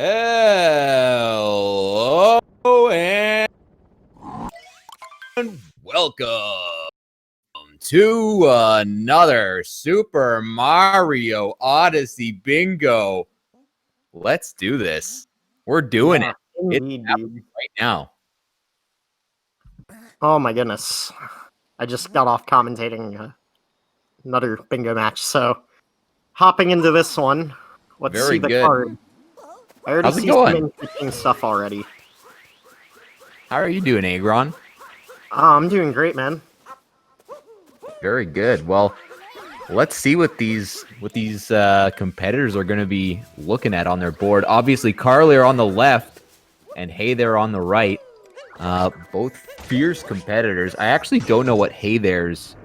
Hello and welcome to another Super Mario Odyssey bingo. Let's do this. We're doing it. Indeed, It's happening right now. Oh my goodness. I just got off commentating another bingo match, so hopping into this one. Let's Very see the good. card. I already How's it see some going? interesting stuff already. How are you doing, Agron? I'm doing great, man. Very good. Well, let's see what these competitors are going to be looking at on their board. Obviously, Karlyr on the left and Hey There on the right. Both fierce competitors. I actually don't know what Hey There's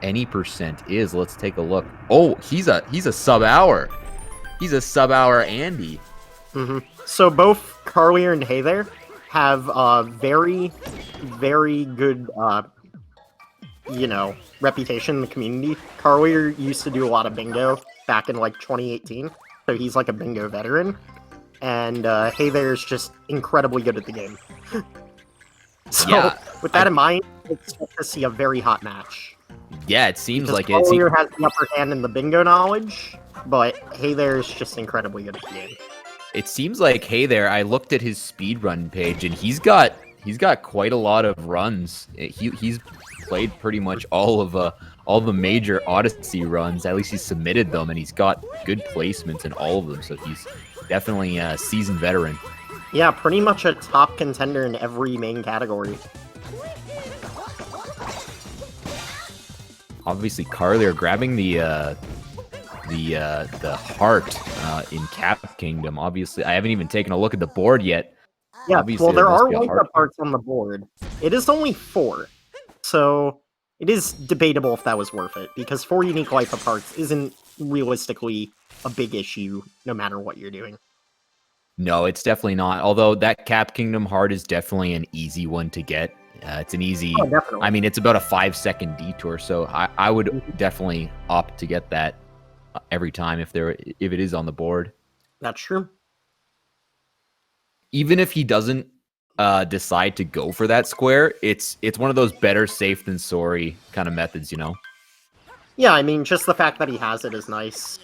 any percent is. Let's take a look. Oh, he's a sub-hour. He's a sub-hour Andy. So both Karlyr and Hey There have very, very good, reputation in the community. Karlyr used to do a lot of bingo back in like 2018, so he's like a bingo veteran. And Hey There's just incredibly good at the game. So, Yeah, with that in mind, expect to see a very hot match. Yeah, it seems Because like it. Karlyr has the upper hand in the bingo knowledge, but Hey There's just incredibly good at the game. It seems like Hey There. I looked at his speedrun page, and he's got quite a lot of runs. He's played pretty much all the major Odyssey runs. At least he's submitted them, and he's got good placements in all of them. So he's definitely a seasoned veteran. Yeah, pretty much a top contender in every main category. Obviously, Karlyr grabbing the heart in Cap Kingdom. Obviously, I haven't even taken a look at the board yet. Yeah, Obviously, well, there are must be a life-up parts on the board. It is only 4, so it is debatable if that was worth it, because 4 unique life-up parts isn't realistically a big issue, no matter what you're doing. No, it's definitely not. Although that Cap Kingdom heart is definitely an easy one to get. It's an easy. Oh, definitely. I mean, it's about a 5-second detour, so I would definitely opt to get that every time if it is on the board. That's true. Even if he doesn't decide to go for that square, it's one of those better safe than sorry kind of methods, you know? Yeah, I mean, just the fact that he has it is nice.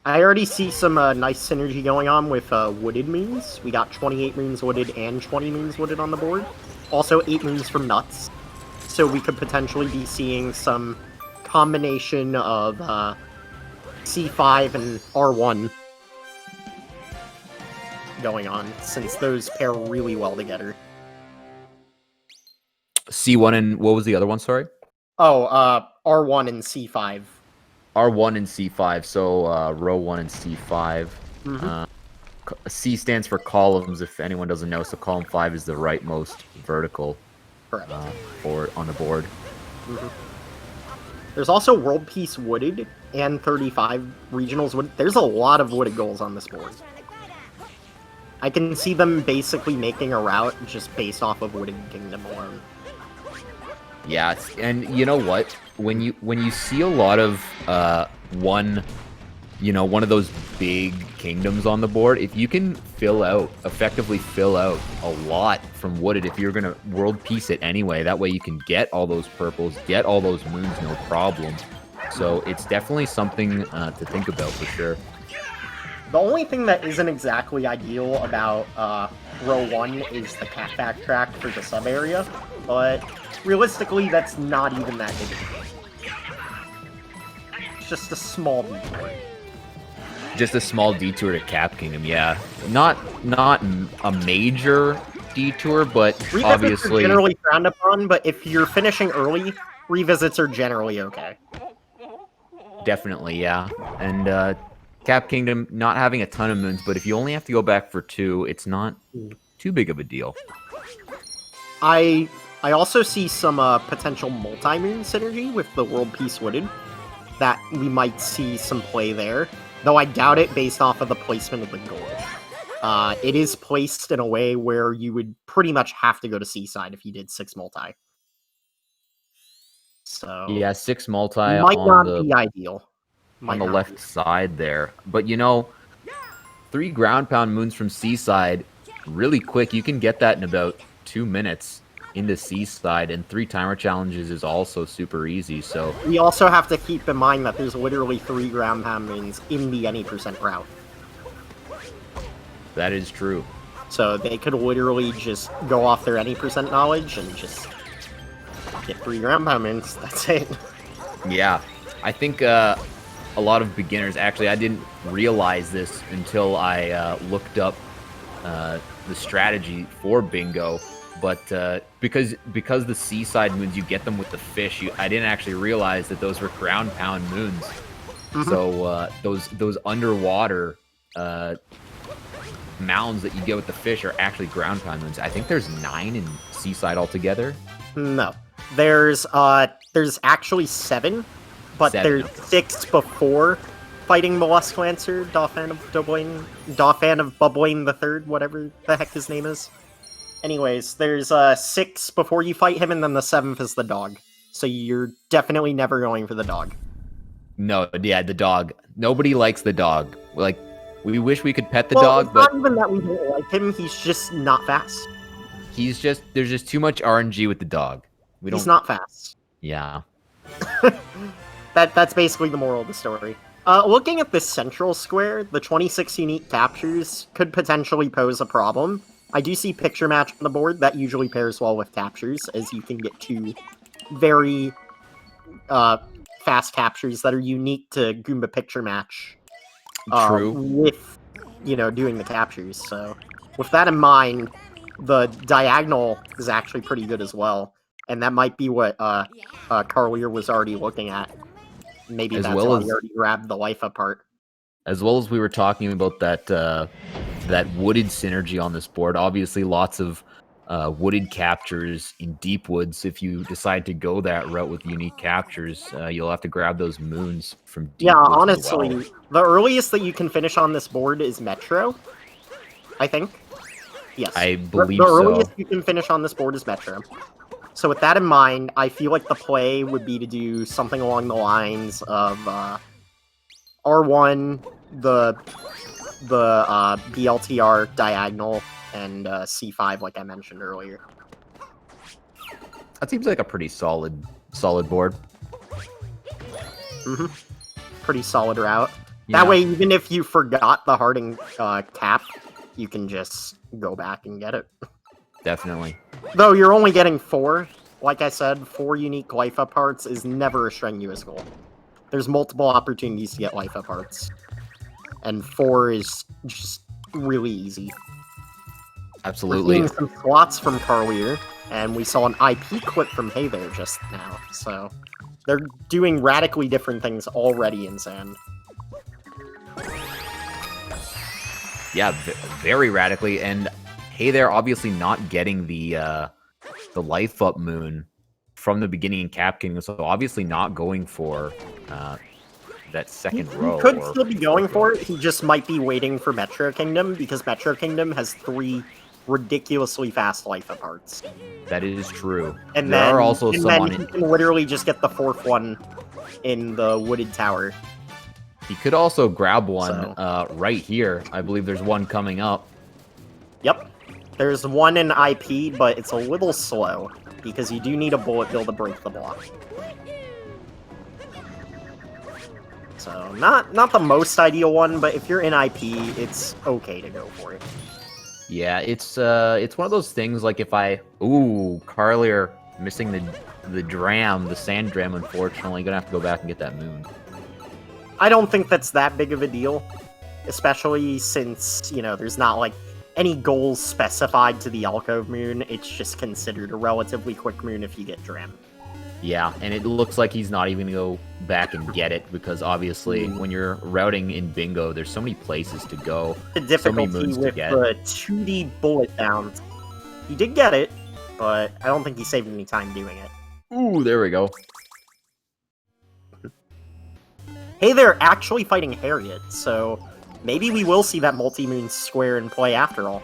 I already see some nice synergy going on with wooded moons. We got 28 moons wooded and 20 moons wooded on the board. Also 8 moons from nuts. So we could potentially be seeing some combination of C5 and R1 going on, since those pair really well together. C1 and what was the other one, sorry? Oh, R1 and C5. R1 and C5, so row 1 and C5. C stands for columns, if anyone doesn't know, so column 5 is the rightmost vertical on the board. There's also World Peace Wooded and 35 Regionals Wooded. There's a lot of wooded goals on this board. I can see them basically making a route just based off of Wooded Kingdom alone. Yeah, and you know what? When you see a lot of one of those big kingdoms on the board, if you can effectively fill out a lot from wooded, if you're gonna world peace it anyway, that way you can get all those purples, get all those moons, no problem. So it's definitely something to think about for sure. The only thing that isn't exactly ideal about row 1 is the cat backtrack for the sub area, but realistically, that's not even that big. It's just a small detour. Just a small detour to Cap Kingdom, yeah. Not a major detour, but Revisits obviously are generally frowned upon, but if you're finishing early, revisits are generally okay. Definitely, yeah. And Cap Kingdom not having a ton of moons, but if you only have to go back for 2, it's not too big of a deal. I also see some potential multi-moon synergy with the World Peace Wooded, that we might see some play there, though I doubt it based off of the placement of the goal. It is placed in a way where you would pretty much have to go to Seaside if you did 6 multi. So yeah, 6 multi might not be ideal. On the left side there. But, you know, 3 ground pound moons from Seaside really quick. You can get that in about 2 minutes into Seaside, and 3 timer challenges is also super easy. So We also have to keep in mind that there's literally 3 ground pound moons in the any % route. that is true. So they could literally just go off their any % knowledge and just get 3 ground pound moons. That's it. Yeah, I think a lot of beginners, actually, I didn't realize this until I looked up the strategy for bingo, but because the Seaside moons, you get them with the fish, I didn't actually realize that those were ground pound moons. So those underwater mounds that you get with the fish are actually ground pound moons. I think there's 9 in Seaside altogether. No. There's actually 7, but 7, there's okay. 6 before fighting Mollusk Lancer, Dauphin of Bubbling the Third, whatever the heck his name is. Anyways, there's 6 before you fight him, and then the 7th is the dog. So you're definitely never going for the dog. No, yeah, the dog. Nobody likes the dog. Like, we wish we could pet the Well, dog, it's but not even that we don't like him, he's just not fast. there's just too much RNG with the dog. He's not fast. Yeah. That's basically the moral of the story. Looking at this central square, the 26 unique captures could potentially pose a problem. I do see Picture Match on the board. That usually pairs well with captures, as you can get 2 very fast captures that are unique to Goomba Picture Match. True. With, doing the captures. So, with that in mind, the diagonal is actually pretty good as well. And that might be what Karlyr was already looking at. Maybe As that's well why as- he already grabbed the life apart. As well as we were talking about that wooded synergy on this board. Obviously, lots of wooded captures in deep woods. If you decide to go that route with unique captures, you'll have to grab those moons from deep Yeah, woods as honestly, well. the earliest that you can finish on this board is Metro, I think. Yes. I believe the so. earliest you can finish on this board is Metro. So with that in mind, I feel like the play would be to do something along the lines of R1, the BLTR diagonal, and C5, like I mentioned earlier. That seems like a pretty solid board. Pretty solid route. Yeah. That way, even if you forgot the Harding cap, you can just go back and get it. Definitely. Though you're only getting 4. Like I said, 4 unique life up parts is never a strenuous goal. There's multiple opportunities to get life up parts. And 4 is just really easy. Absolutely. We're seeing some slots from Karlyr, and we saw an IP clip from Hey There just now. So they're doing radically different things already in Sand. Yeah, very radically. And hey, they're obviously not getting the life up moon from the beginning in Cap Kingdom, so obviously not going for that second row. He could still be going for it. He just might be waiting for Metro Kingdom, because Metro Kingdom has 3 ridiculously fast life up parts. That is true. And there then, are also and some then on he it. can literally just get the 4th one in the Wooded Tower. He could also grab one So. right here. I believe there's one coming up. Yep. There's one in IP, but it's a little slow, because you do need a bullet bill to break the block. So, not the most ideal one, but if you're in IP, it's okay to go for it. Yeah, it's one of those things like if I... Ooh, Karlyr missing the sand dram, unfortunately. Gonna have to go back and get that moon. I don't think that's that big of a deal, especially since, there's not, like, any goals specified to the Alcove moon. It's just considered a relatively quick moon if you get Dram. Yeah, and it looks like he's not even going to go back and get it, because obviously when you're routing in bingo, there's so many places to go. The difficulty moons to with get. the 2D bullet downs. He did get it, but I don't think he saved any time doing it. Ooh, there we go. Hey, they're actually fighting Harriet, so maybe we will see that multi-moon square in play after all.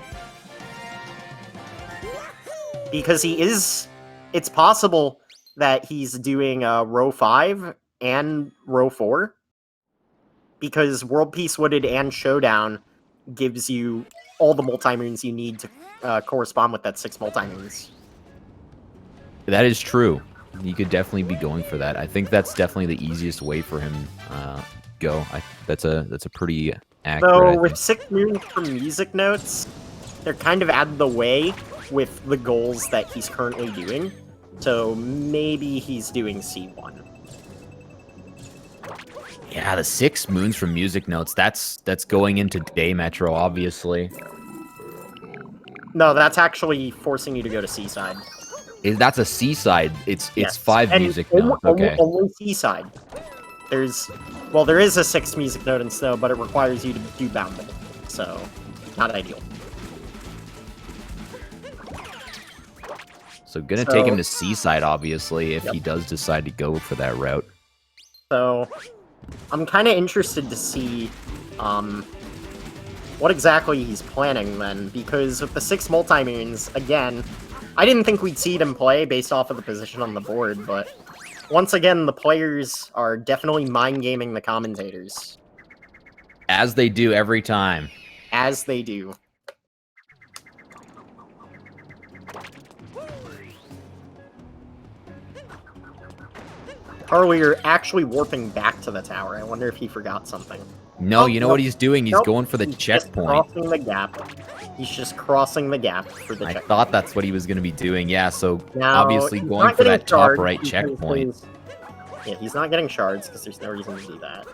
Because it's possible that he's doing row 5 and row 4. Because World Peace Wooded and Showdown gives you all the multi-moons you need to correspond with that 6 multi-moons. That is true. He could definitely be going for that. I think that's definitely the easiest way for him go. That's a pretty accurate. So with 6 moons from music notes, they're kind of out of the way with the goals that he's currently doing. So maybe he's doing C1. Yeah, the 6 moons from music notes. That's going into day metro, obviously. No, that's actually forcing you to go to C-side. That's a C-side. It's Yes. 5 And music notes. Okay. Only C-side. There is a 6 music note in Snow, but it requires you to do bounding. So, not ideal. So gonna take him to C-side, obviously, if he does decide to go for that route. So, I'm kind of interested to see what exactly he's planning then, because with the 6 multi-moons, again, I didn't think we'd see them play based off of the position on the board, but once again, the players are definitely mind-gaming the commentators. As they do every time. As they do. Karlyr actually warping back to the tower. I wonder if he forgot something. No, you know what he's doing? He's going for the checkpoint. Just crossing the gap. He's just crossing the gap for the checkpoint. I thought that's what he was going to be doing. Yeah, so now, obviously going for that top right checkpoint. Yeah, he's not getting shards because there's no reason to do that.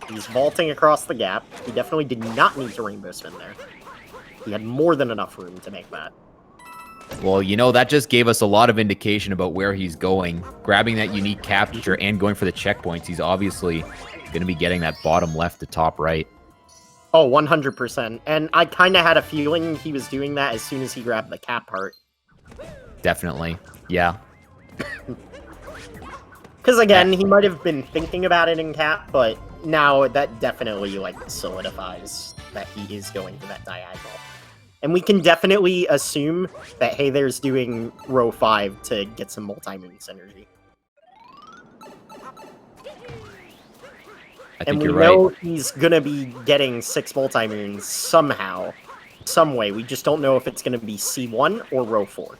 He's vaulting across the gap. He definitely did not need to rainbow spin there. He had more than enough room to make that. Well, you know, that just gave us a lot of indication about where he's going. Grabbing that unique capture and going for the checkpoints, he's obviously going to be getting that bottom left to top right. Oh, 100%. And I kind of had a feeling he was doing that as soon as he grabbed the cap part. Definitely. Yeah. Because, again, he might have been thinking about it in cap, but now that definitely, like, solidifies that he is going for that diagonal. And we can definitely assume that Hey There's doing row 5 to get some multi-moon synergy. I think and we you're know right. he's gonna be getting 6 multi-moons somehow, some way. We just don't know if it's gonna be C1 or row 4.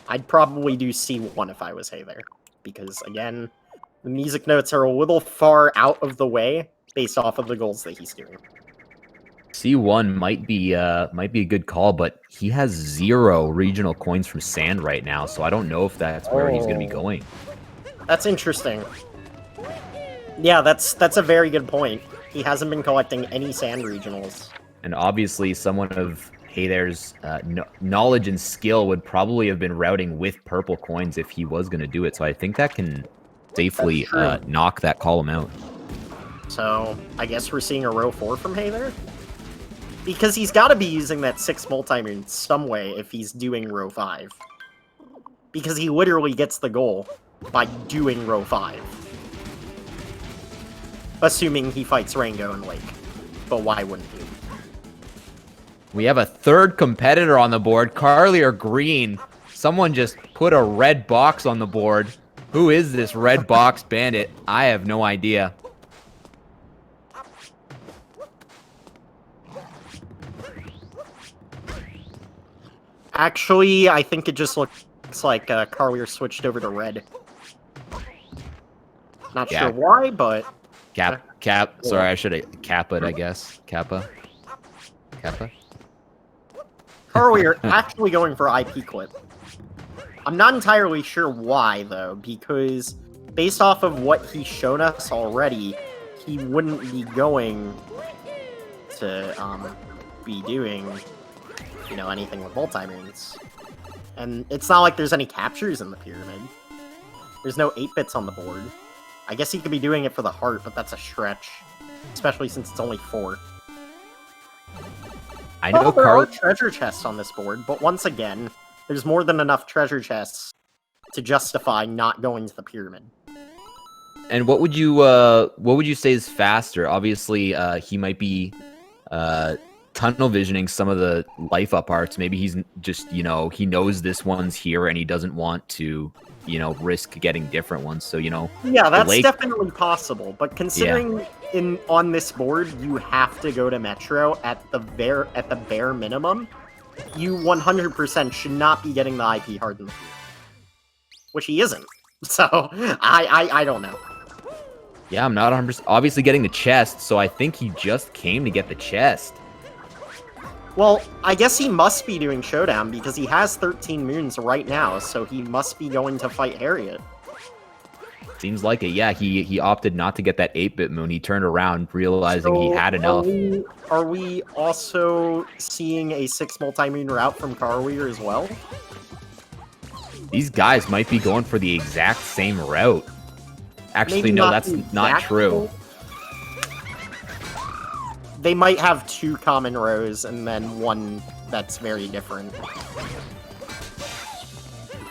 I'd probably do C1 if I was Hey There, because again, the music notes are a little far out of the way based off of the goals that he's doing. C1 might be a good call, but he has 0 regional coins from Sand right now, so I don't know if that's where he's going to be going. That's interesting. Yeah, that's a very good point. He hasn't been collecting any Sand regionals. And obviously, someone of Hey There's knowledge and skill would probably have been routing with purple coins if he was going to do it. So I think that can safely knock that column out. So I guess we're seeing a row 4 from Hey There? Because he's got to be using that 6 multi-moon some way if he's doing row 5. Because he literally gets the goal by doing row 5. Assuming he fights Rango and Lake. But why wouldn't he? We have a third competitor on the board, Karlyr Green. Someone just put a red box on the board. Who is this red box bandit? I have no idea. Actually, I think it just looks like Karlyr switched over to red. Not sure why, but... Cap. Sorry, I should have Kappa it, I guess. Kappa. Karlyr actually going for IP clip. I'm not entirely sure why, though, because based off of what he's shown us already, he wouldn't be going to be doing, you know, anything with multi-moons. And it's not like there's any captures in the pyramid. There's no 8-bits on the board. I guess he could be doing it for the heart, but that's a stretch. Especially since it's only 4. I know there are treasure chests on this board, but once again, there's more than enough treasure chests to justify not going to the pyramid. And what would you say is faster? Obviously, he might be tunnel visioning some of the life up arts. Maybe he's just, you know, he knows this one's here and he doesn't want to risk getting different ones. So, Yeah, that's lake... definitely possible. But considering on this board you have to go to Metro at the bare minimum, you 100% should not be getting the IP hardened, which he isn't. So I don't know. Yeah, I'm not 100%. Obviously getting the chest, so I think he just came to get the chest. Well, I guess he must be doing Showdown because he has 13 moons right now, so he must be going to fight Harriet. Seems like it. Yeah, he opted not to get that 8-bit moon. He turned around realizing he had enough. Are we also seeing a 6 multi-moon route from Karlyr as well? These guys might be going for the exact same route. Actually, Maybe no, that's not true. They might have 2 common rows and then one that's very different.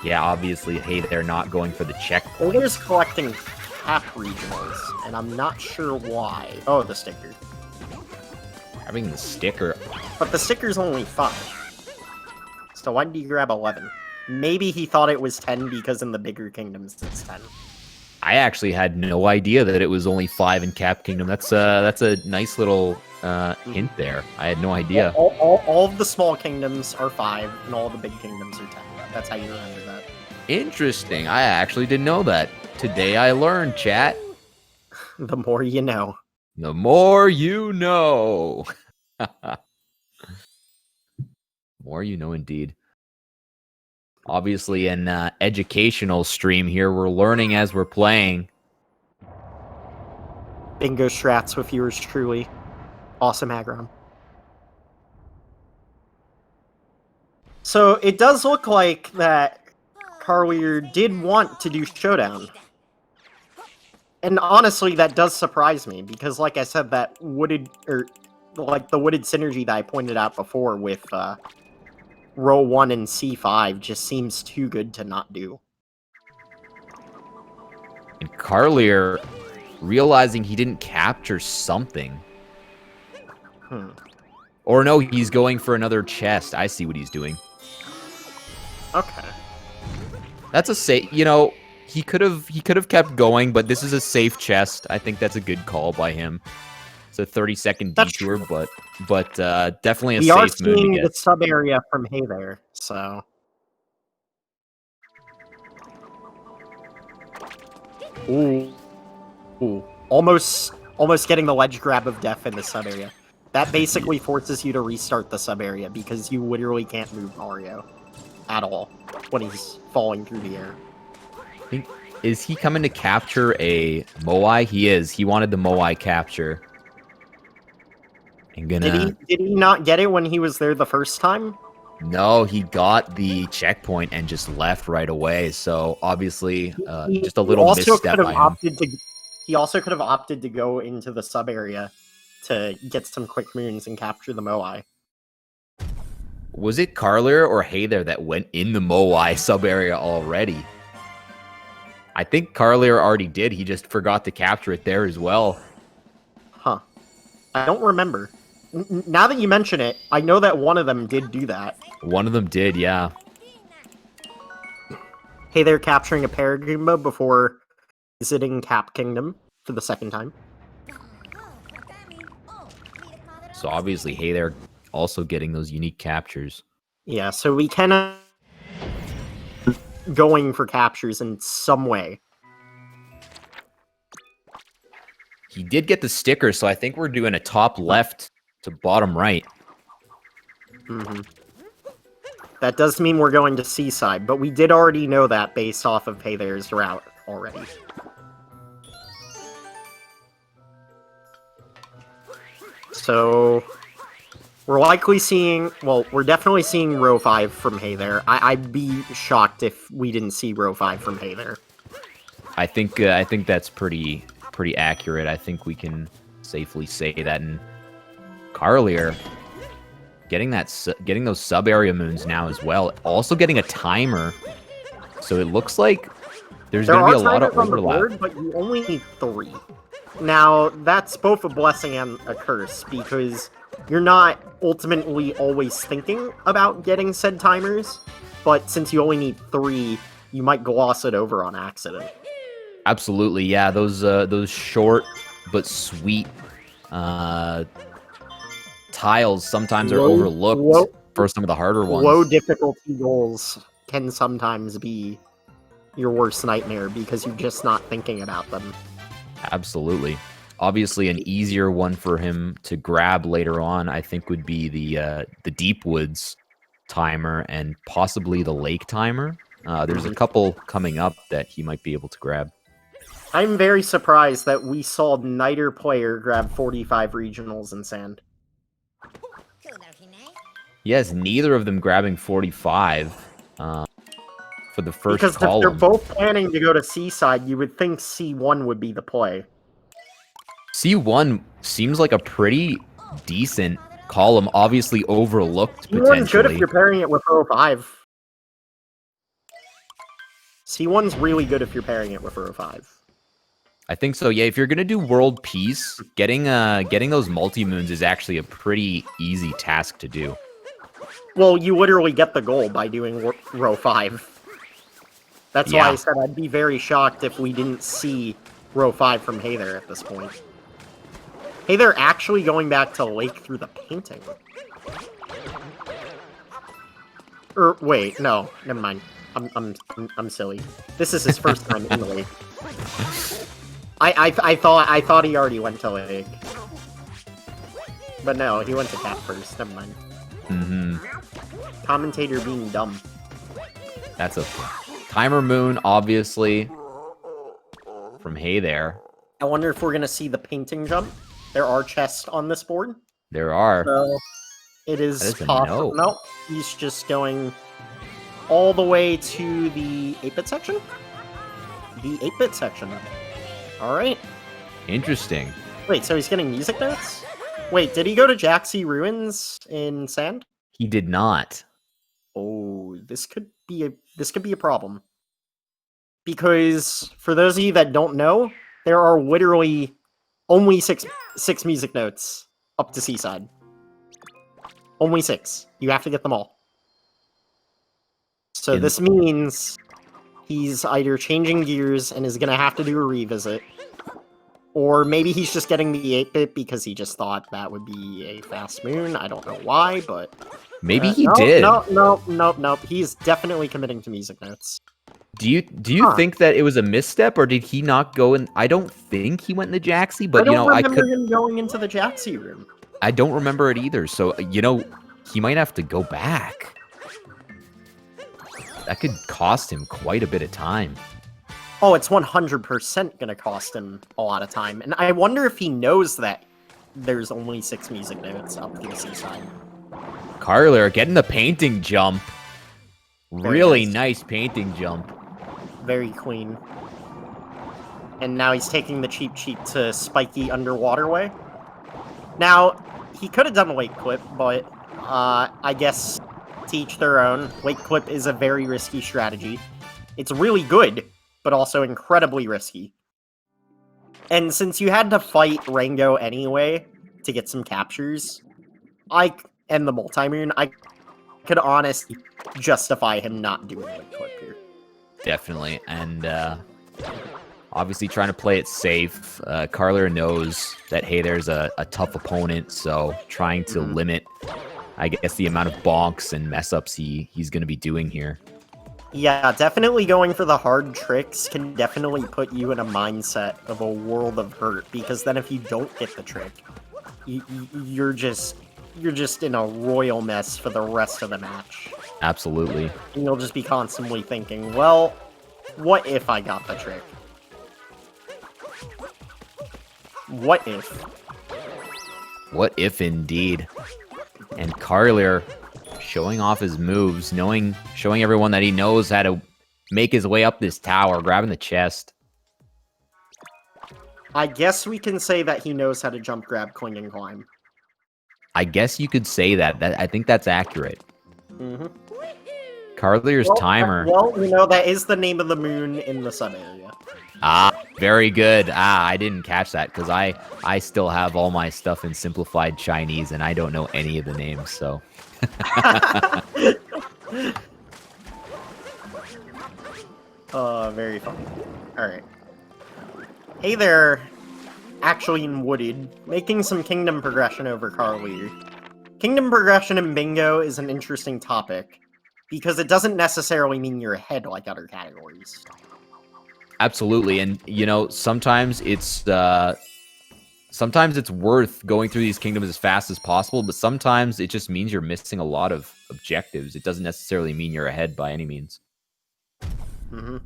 Yeah, obviously, hey, they're not going for the checkpoint. There's collecting cap regionals, and I'm not sure why. Oh, the sticker. Having the sticker. But the sticker's only 5. So why did you grab 11? Maybe he thought it was 10 because in the bigger kingdoms it's 10. I actually had no idea that it was only 5 in Cap Kingdom. That's a nice little hint there. I had no idea. All of the small kingdoms are 5, and all the big kingdoms are 10. That's how you remember that. Interesting. I actually didn't know that. Today I learned, chat. The more you know. The more you know. More you know, indeed. Obviously, an educational stream here. We're learning as we're playing. Bingo strats with yours truly. Awesome aggron. So it does look like that Karlyr did want to do Showdown. And honestly, that does surprise me, because like I said, that wooded, the wooded synergy that I pointed out before with row 1 and C5 just seems too good to not do. And Karlyr, realizing he didn't capture something. Or no, he's going for another chest. I see what he's doing. Okay. That's a safe, he could have kept going, but this is a safe chest. I think that's a good call by him. It's a 30-second detour, but definitely a safe move to get. We are seeing the sub area from Hey There, so. Ooh. Almost getting the ledge grab of death in the sub area. That basically forces you to restart the sub area because you literally can't move Mario at all when he's falling through the air. Is he coming to capture a Moai? He is. He wanted the Moai capture. Did he not get it when he was there the first time? No, he got the checkpoint and just left right away. So obviously, just a little misstep by him. He also could have opted to go into the sub area to get some quick moons and capture the Moai. Was it Karlyr or Hey There that went in the Moai sub area already? I think Karlyr already did. He just forgot to capture it there as well. Huh. I don't remember. Now that you mention it, I know that one of them did do that. One of them did, yeah. Hey There capturing a Paragoomba before visiting Cap Kingdom for the second time. So obviously, Hey There also getting those unique captures. Yeah, so we can going for captures in some way. He did get the sticker, so I think we're doing a top left to bottom right. That does mean we're going to Seaside, but we did already know that based off of Hey There's route already. So we're likely seeing, well, we're definitely seeing row 5 from Hey There. I'd be shocked if we didn't see row 5 from Hey There. I think that's pretty accurate. I think we can safely say that. And Karlyr getting those sub area moons now as well. Also getting a timer. So it looks like there's going to be a lot of overlap. Board, but you only need 3. Now, that's both a blessing and a curse, because you're not ultimately always thinking about getting said timers, but since you only need 3, you might gloss it over on accident. Absolutely, yeah. Those short but sweet tiles sometimes are overlooked for some of the harder ones. Low difficulty goals can sometimes be your worst nightmare because you're just not thinking about them. Absolutely. Obviously, an easier one for him to grab later on, I think, would be the Deep Woods timer and possibly the Lake timer. There's a couple coming up that he might be able to grab. I'm very surprised that we saw neither player grab 45 regionals in Sand. Yes, neither of them grabbing 45 for the first because column. If they're both planning to go to Seaside, you would think C1 would be the play. C1 seems like a pretty decent column, obviously overlooked C1's potentially. good if you're pairing it with row 5. C1's really good if you're pairing it with row 5. I think so, yeah. If you're going to do World Peace, getting those multi-moons is actually a pretty easy task to do. Well, you literally get the goal by doing row 5. That's why I said I'd be very shocked if we didn't see row 5 from Hey There at this point. Hey, they're actually going back to Lake through the painting. Wait, no, never mind. I'm silly. This is his first time in the Lake. I thought he already went to Lake. But no, he went to Cat first. Never mind. Commentator being dumb. That's okay. Timer Moon, obviously, from Hey There. I wonder if we're gonna see the painting jump. There are chests on this board. There are. So it is possible. No. Nope. He's just going all the way to the 8-bit section? The 8-bit section. Alright. Interesting. Wait, so he's getting music notes? Wait, did he go to Jaxie Ruins in Sand? He did not. Oh, this could be a problem. Because for those of you that don't know, there are literally only six music notes up to Seaside. Only 6. You have to get them all. So this means he's either changing gears and is going to have to do a revisit, or maybe he's just getting the 8-bit because he just thought that would be a fast moon. I don't know why, but... Maybe he did. No. He's definitely committing to music notes. Do you think that it was a misstep, or did he not go in? I don't think he went in the Jaxie, but I remember him going into the Jaxie room. I don't remember it either, so he might have to go back. That could cost him quite a bit of time. Oh, it's 100% gonna cost him a lot of time, and I wonder if he knows that there's only 6 music notes up to the Seaside. Karlyr getting the painting jump. Really nice painting jump. Very clean. And now he's taking the cheap to spiky underwaterway. Now, he could have done a lake clip, but I guess to each their own. Lake clip is a very risky strategy. It's really good, but also incredibly risky. And since you had to fight Rango anyway to get some captures, and the multi-moon, I could honestly justify him not doing a lake clip here. Definitely, and obviously trying to play it safe. Karlyr knows that, hey, there's a tough opponent, so trying to limit, I guess, the amount of bonks and mess-ups he's going to be doing here. Yeah, definitely going for the hard tricks can definitely put you in a mindset of a world of hurt, because then if you don't get the trick, you're just in a royal mess for the rest of the match. Absolutely. And you'll just be constantly thinking, well, what if I got the trick? What if? What if indeed? And Karlyr showing off his moves, showing everyone that he knows how to make his way up this tower, grabbing the chest. I guess we can say that he knows how to jump, grab, cling, and climb. I guess you could say that. I think that's accurate. Karlyr's timer. Well, that is the name of the moon in the sub-area. Ah, very good. I didn't catch that because I still have all my stuff in simplified Chinese and I don't know any of the names, so. Very funny. Alright. Hey there, actually in Wooded, making some kingdom progression over Karlyr. Kingdom progression in bingo is an interesting topic, because it doesn't necessarily mean you're ahead like other categories. Absolutely, and you know, sometimes it's worth going through these kingdoms as fast as possible, but sometimes it just means you're missing a lot of objectives. It doesn't necessarily mean you're ahead by any means. Mm-hmm.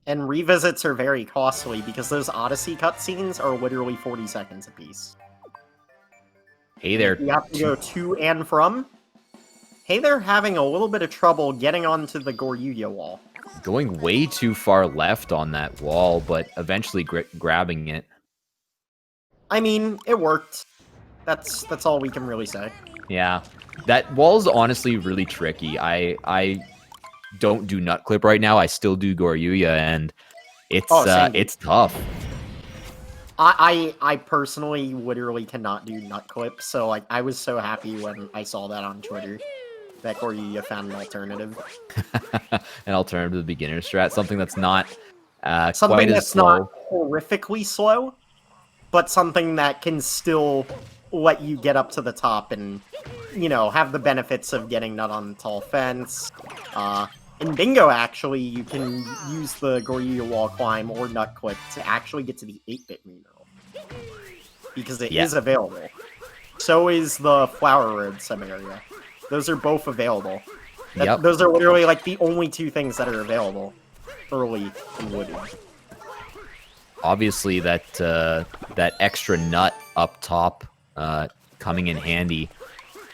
And revisits are very costly because those Odyssey cutscenes are literally 40 seconds apiece. Hey there. You have to go to and from. Hey, they're having a little bit of trouble getting onto the Goryuya wall. Going way too far left on that wall, but eventually grabbing it. I mean, it worked. That's all we can really say. Yeah, that wall's honestly really tricky. I don't do nut clip right now. I still do Goryuya, and it's tough. I personally literally cannot do nut clip, so like I was so happy when I saw that on Twitter that Goryuya found an alternative. An alternative to the beginner strat, something that's not something quite that's as slow. not horrifically slow, but something that can still let you get up to the top and, you know, have the benefits of getting nut on the tall fence. In bingo, actually, you can use the Goryuya wall climb or nut clip to actually get to the 8-bit mineral, because it is available. So is the Flower Road sub-area. Those are both available. Those are literally like the only two things that are available early in Wooded. Obviously, that extra nut up top coming in handy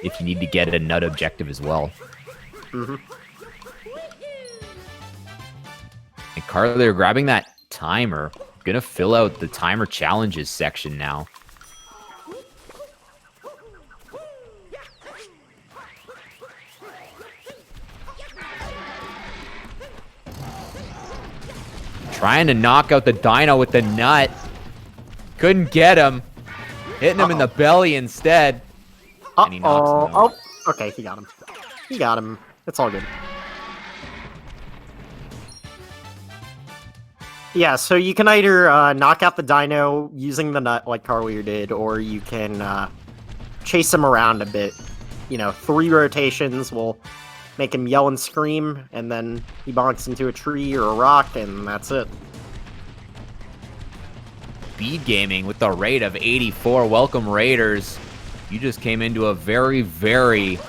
if you need to get a nut objective as well. Mm-hmm. And Karlyr grabbing that timer. Gonna fill out the timer challenges section now. Trying to knock out the dino with the nut. Couldn't get him. Hitting him in the belly instead. And he knocks him out. Oh, okay, he got him. He got him. It's all good. Yeah, so you can either knock out the dino using the nut like Karlyr did, or you can chase him around a bit. You know, 3 rotations will make him yell and scream, and then he bonks into a tree or a rock, and that's it. SpeedGaming with the rate of 84. Welcome, Raiders. You just came into a very, very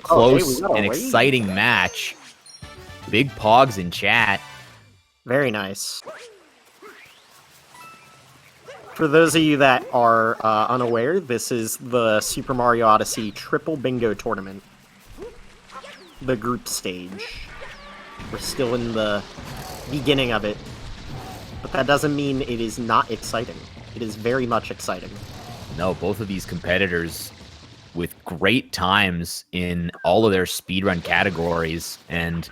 close and exciting match. Big Pogs in chat. Very nice. For those of you that are unaware, this is the Super Mario Odyssey Triple Bingo Tournament. The group stage. We're still in the beginning of it. But that doesn't mean it is not exciting. It is very much exciting. No, both of these competitors with great times in all of their speedrun categories, and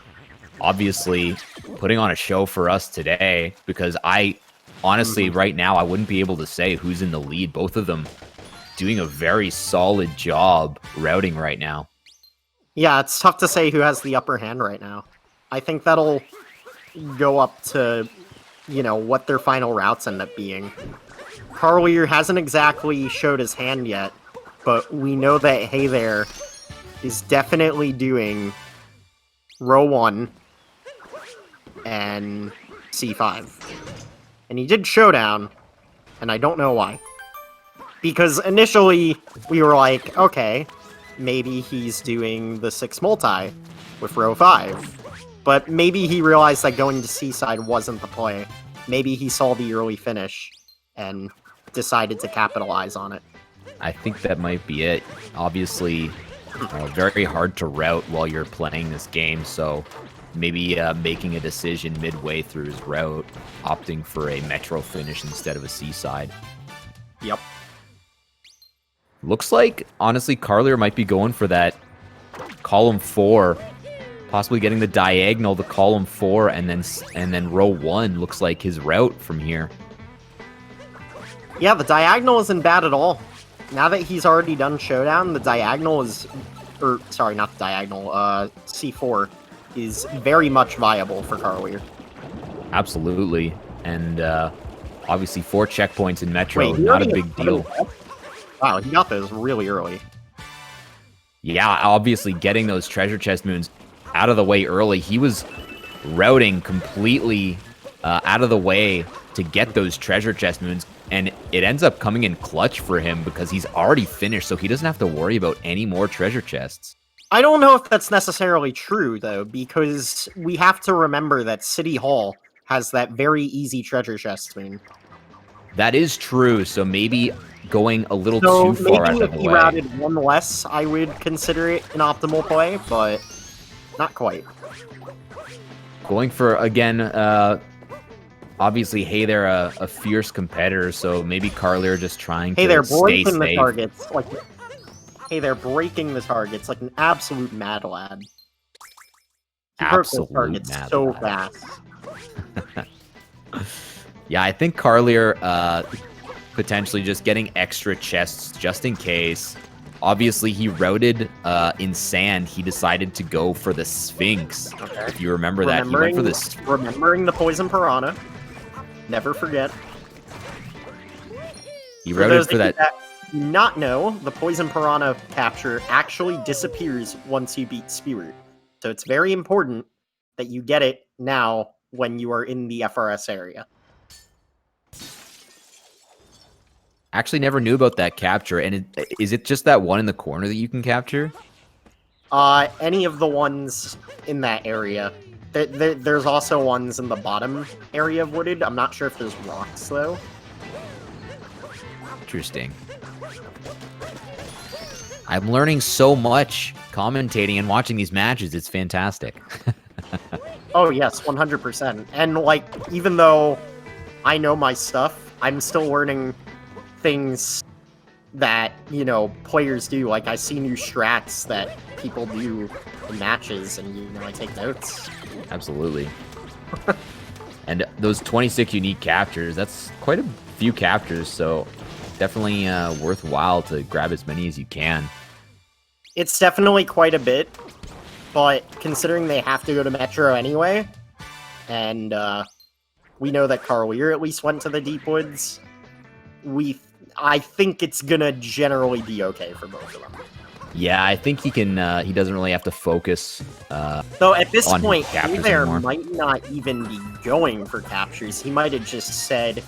obviously putting on a show for us today, because honestly, right now, I wouldn't be able to say who's in the lead. Both of them doing a very solid job routing right now. Yeah, it's tough to say who has the upper hand right now. I think that'll go up to, you know, what their final routes end up being. Karlyr hasn't exactly showed his hand yet, but we know that Hey There is definitely doing row 1 and C5. And he did Showdown, and I don't know why. Because initially, we were like, okay, maybe he's doing the 6 multi with row 5. But maybe he realized that going to C-side wasn't the play. Maybe he saw the early finish and decided to capitalize on it. I think that might be it. Obviously, very hard to route while you're playing this game, so maybe making a decision midway through his route, opting for a Metro finish instead of a C-side. Yep. Looks like, honestly, Karlyr might be going for that column 4, possibly getting the diagonal, the column 4, and then row 1 looks like his route from here. Yeah, the diagonal isn't bad at all. Now that he's already done Showdown, the diagonal is... sorry, not the diagonal, C4 is very much viable for Karlyr. Absolutely. And obviously 4 checkpoints in Metro, Wait, he not a already big got deal. them? Wow, he got those really early. Yeah, obviously getting those treasure chest moons out of the way early. He was routing completely out of the way to get those treasure chest moons, and it ends up coming in clutch for him because he's already finished, so he doesn't have to worry about any more treasure chests. I don't know if that's necessarily true, though, because we have to remember that City Hall has that very easy treasure chest moon. That is true, so maybe going a little So too far out maybe of if the he way. routed one less, I would consider it an optimal play, but not quite. Going for, again, obviously, hey, they're a fierce competitor, so maybe Karlyr just trying Hey, to they're stay breaking the safe. targets. Hey, they're breaking the targets like an absolute mad lad. He broke those Absolute targets mad so lad. fast. Yeah, I think Karlyr potentially just getting extra chests just in case. Obviously, he routed in sand. He decided to go for the Sphinx. Okay. If you remember that, he went for this. Remembering the poison piranha. Never forget. He For routed those for of you that. that do not know, the poison piranha capture actually disappears once you beat Spewer. So it's very important that you get it now when you are in the FRS area. Actually, never knew about that capture. And is it just that one in the corner that you can capture? Any of the ones in that area. There's also ones in the bottom area of Wooded. I'm not sure if there's rocks, though. Interesting. I'm learning so much commentating and watching these matches. It's fantastic. Oh, yes, 100%. And, like, even though I know my stuff, I'm still learning things that, you know, players do. Like, I see new strats that people do in matches, and, you know, I take notes. Absolutely. And those 26 unique captures, that's quite a few captures, so definitely worthwhile to grab as many as you can. It's definitely quite a bit, but considering they have to go to Metro anyway, and we know that Karlyr at least went to the Deep Woods, I think it's gonna generally be okay for both of them. Yeah, I think he can. He doesn't really have to focus. Though at this on point, captures Karlyr anymore. might not even be going for captures. He might have just said,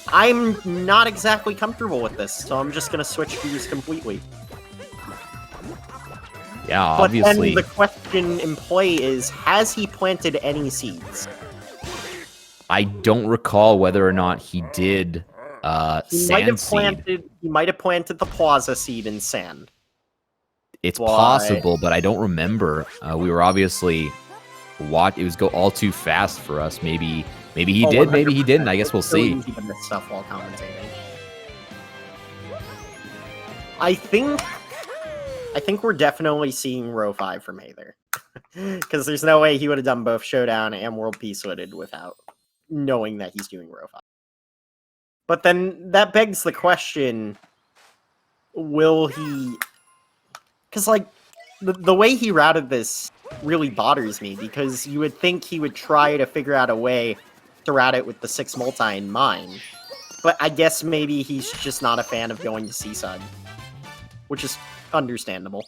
I'm not exactly comfortable with this, so I'm just gonna switch gears completely. Yeah, But obviously. then the question in play is, has he planted any seeds? I don't recall whether or not he did sand seed. He might have planted the plaza seed in sand. It's Why? possible, but I don't remember. We were obviously it was go all too fast for us. Maybe he did, maybe he didn't. I guess we'll It's so see. easy to miss stuff while commentating. I think we're definitely seeing row 5 from Hather. Because there's no way he would have done both Showdown and World Peace Wooded without knowing that he's doing row 5. But then that begs the question, will he... Because, like, the way he routed this really bothers me, because you would think he would try to figure out a way to route it with the 6 multi in mind. But I guess maybe he's just not a fan of going to Seaside. Which is understandable.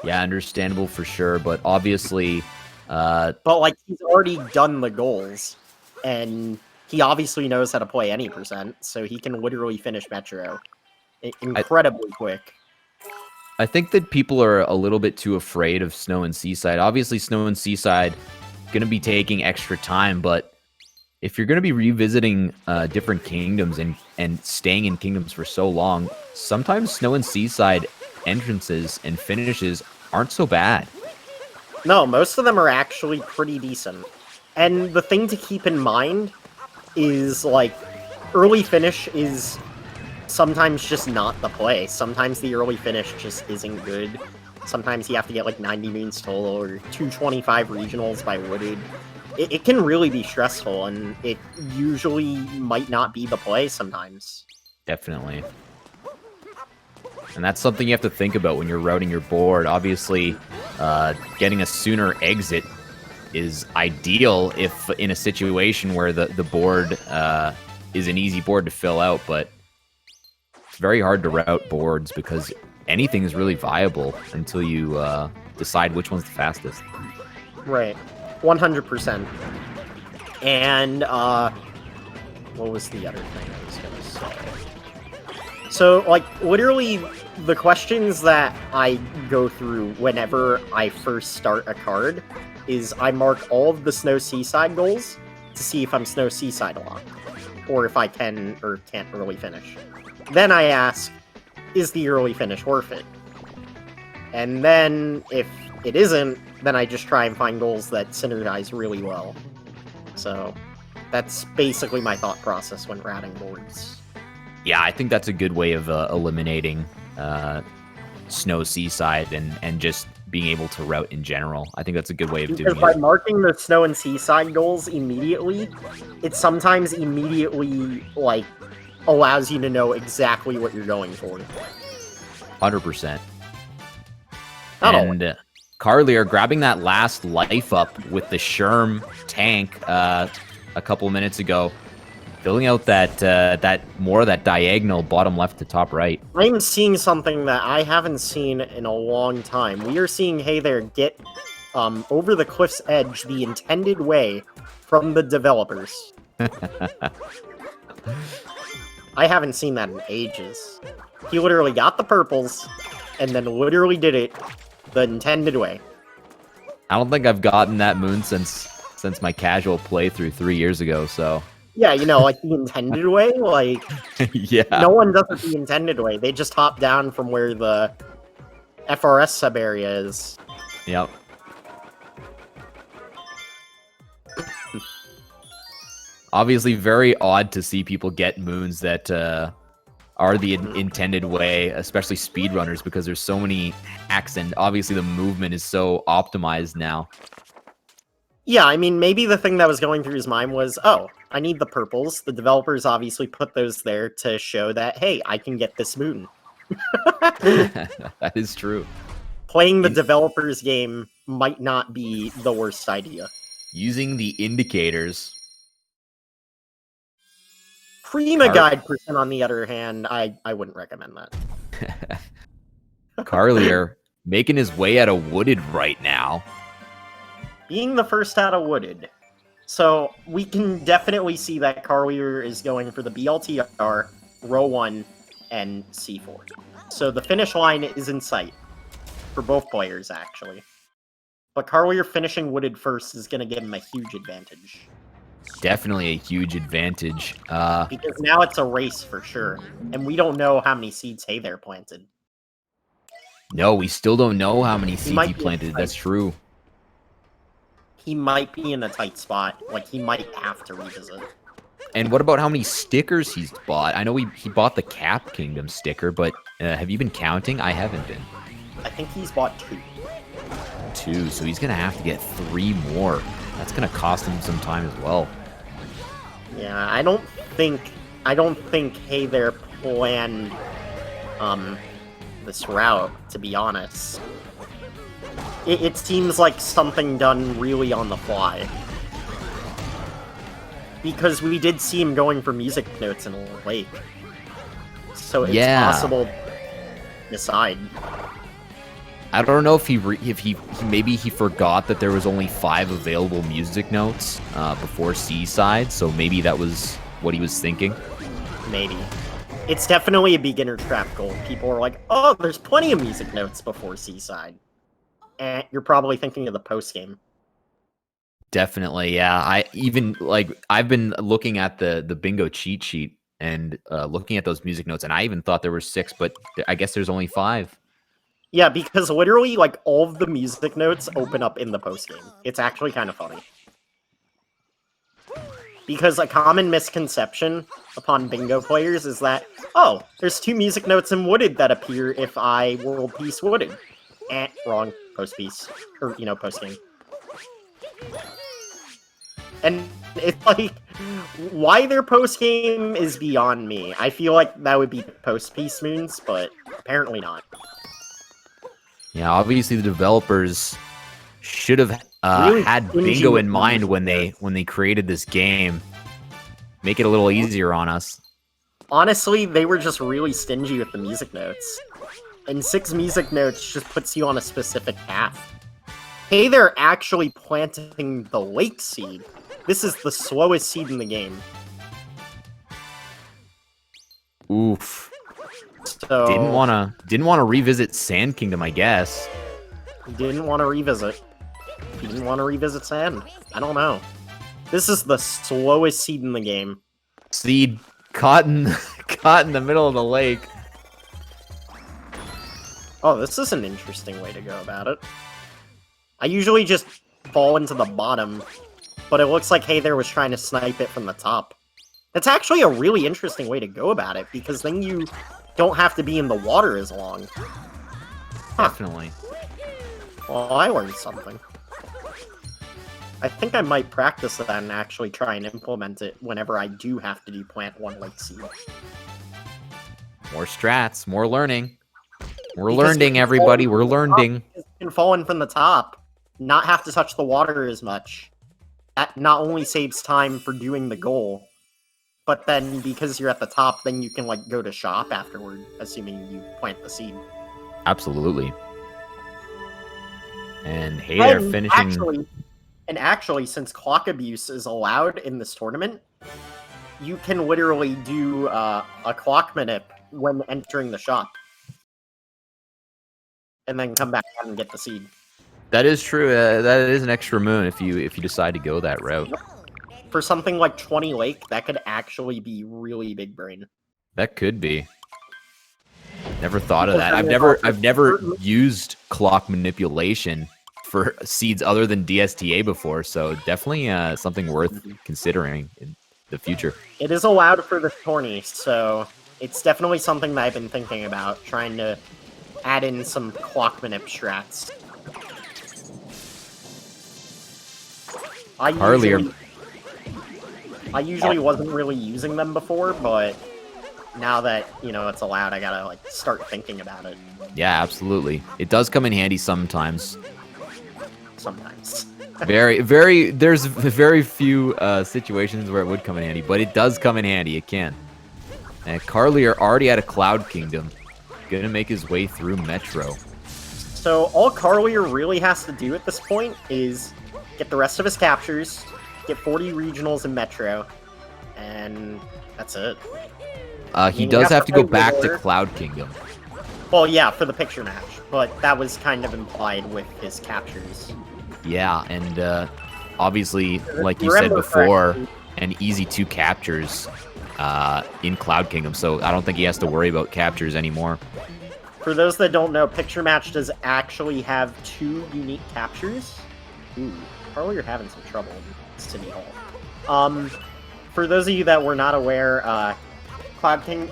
Yeah, understandable for sure, but obviously... But, like, he's already done the goals, and he obviously knows how to play any percent, so he can literally finish Metro incredibly quick. I think that people are a little bit too afraid of Snow and Seaside. Obviously, Snow and Seaside going to be taking extra time, but if you're going to be revisiting different kingdoms and staying in kingdoms for so long, sometimes Snow and Seaside entrances and finishes aren't so bad. No, most of them are actually pretty decent. And the thing to keep in mind is, like, early finish is sometimes just not the play. Sometimes the early finish just isn't good. Sometimes you have to get, like, 90 moons total or 225 regionals by Wooded. It can really be stressful, and it usually might not be the play sometimes. Definitely. And that's something you have to think about when you're routing your board. Obviously, getting a sooner exit is ideal if in a situation where the board is an easy board to fill out, but it's very hard to route boards because anything is really viable until you decide which one's the fastest. Right. 100%. And, what was the other thing I was gonna say? So, like, literally, the questions that I go through whenever I first start a card is I mark all of the Snow Seaside goals to see if I'm Snow Seaside a lot, or if I can or can't early finish. Then I ask, is the early finish worth it? And then, if it isn't, then I just try and find goals that synergize really well. So, that's basically my thought process when routing boards. Yeah, I think that's a good way of eliminating Snow Seaside and just being able to route in general. I think that's a good way of doing it. Because by marking the Snow and Seaside goals immediately, it sometimes immediately, like, allows you to know exactly what you're going for. 100%. Not And Karlyr grabbing that last life up with the Sherm tank a couple minutes ago, filling out that more of that diagonal bottom left to top right. I'm seeing something that I haven't seen in a long time. We are seeing Hey There get over the cliff's edge the intended way from the developers. I haven't seen that in ages. He literally got the purples and then literally did it the intended way. I don't think I've gotten that moon since my casual playthrough 3 years ago, so... Yeah, you know, like the intended way, like... Yeah. No one does it the intended way. They just hop down from where the FRS sub-area is. Yep. Obviously, very odd to see people get moons that are the intended way, especially speedrunners, because there's so many hacks, and obviously the movement is so optimized now. Yeah, I mean, maybe the thing that was going through his mind was, oh, I need the purples. The developers obviously put those there to show that, hey, I can get this moon. That is true. Playing the developer's game might not be the worst idea. Using the indicators. Prima Guide percent, on the other hand, I wouldn't recommend that. Karlyr making his way out of Wooded right now. Being the first out of Wooded. So, we can definitely see that Karlyr is going for the BLTR, row 1, and C4. So the finish line is in sight. For both players, actually. But Karlyr finishing Wooded first is going to give him a huge advantage. Definitely a huge advantage. Because now it's a race for sure. And we don't know how many seeds Hey There planted. No, we still don't know how many seeds he planted. That's true. He might be in a tight spot. Like, he might have to revisit. And what about how many stickers he's bought? I know he bought the Cap Kingdom sticker, but have you been counting? I haven't been. I think he's bought 2. 2, so he's going to have to get 3 more. That's going to cost him some time as well. Yeah, I don't think Hey There planned this route, to be honest. It seems like something done really on the fly. Because we did see him going for music notes in a lake. So it's possible to decide. I don't know if maybe he forgot that there was only 5 available music notes before Seaside, so maybe that was what he was thinking. Maybe. It's definitely a beginner trap goal. People are like, oh, there's plenty of music notes before Seaside. And you're probably thinking of the post game. Definitely, yeah. I've been looking at the bingo cheat sheet and looking at those music notes, and I even thought there were 6, but I guess there's only 5. Yeah, because literally, like, all of the music notes open up in the post game. It's actually kind of funny. Because a common misconception upon bingo players is that, oh, there's 2 music notes in Wooded that appear if I World Peace Wooded. Wrong. Post-piece. Or, post-game. And it's like, why their post-game is beyond me. I feel like that would be post-piece moons, but apparently not. Yeah, obviously the developers should have Really had stingy bingo with in the mind music when they created this game. Make it a little easier on us. Honestly, they were just really stingy with the music notes. And 6 music notes just puts you on a specific path. Hey, they're actually planting the lake seed. This is the slowest seed in the game. Oof. So Didn't wanna revisit Sand Kingdom, I guess. didn't want to revisit. He didn't want to revisit Sand. I don't know. This is the slowest seed in the game. Seed caught in caught in the middle of the lake. Oh, this is an interesting way to go about it. I usually just fall into the bottom, but it looks like Hey There was trying to snipe it from the top. That's actually a really interesting way to go about it, because then you don't have to be in the water as long. Definitely. Well, I learned something. I think I might practice that and actually try and implement it whenever I do have to do plant 1 lake seed. More strats, more learning. We're Because learning, you can everybody. fall We're from the top, learning. You can fall in from the top, not have to touch the water as much. That not only saves time for doing the goal, but then because you're at the top, then you can like go to shop afterward, assuming you plant the seed. Absolutely. And hey, they're finishing. Actually, since clock abuse is allowed in this tournament, you can literally do a clock manip when entering the shop, and then come back out and get the seed. That is true. That is an extra moon if you decide to go that route. For something like 20 Lake, that could actually be really big brain. That could be. Never thought of that. I've never used clock manipulation for seeds other than DSTA before, so definitely something worth considering in the future. It is allowed for the tourney, so it's definitely something that I've been thinking about, trying to add in some clock manip strats. Karlyr. I usually wasn't really using them before, but now that, you know, it's allowed, I gotta, like, start thinking about it. Yeah, absolutely. It does come in handy sometimes. Sometimes. There's very few situations where it would come in handy, but it does come in handy. It can. And Karlyr already at a Cloud Kingdom. Gonna make his way through Metro. So all Karlyr really has to do at this point is get the rest of his captures, get 40 regionals in Metro, and that's it. He does have to go back to Cloud Kingdom. Well, yeah, for the picture match, but that was kind of implied with his captures. Yeah, and obviously, like you said before, an easy 2 captures in Cloud Kingdom, so I don't think he has to worry about captures anymore. For those that don't know, picture match does actually have 2 unique captures. Ooh, probably you're having some trouble in City Hall. For those of you that were not aware, Cloud King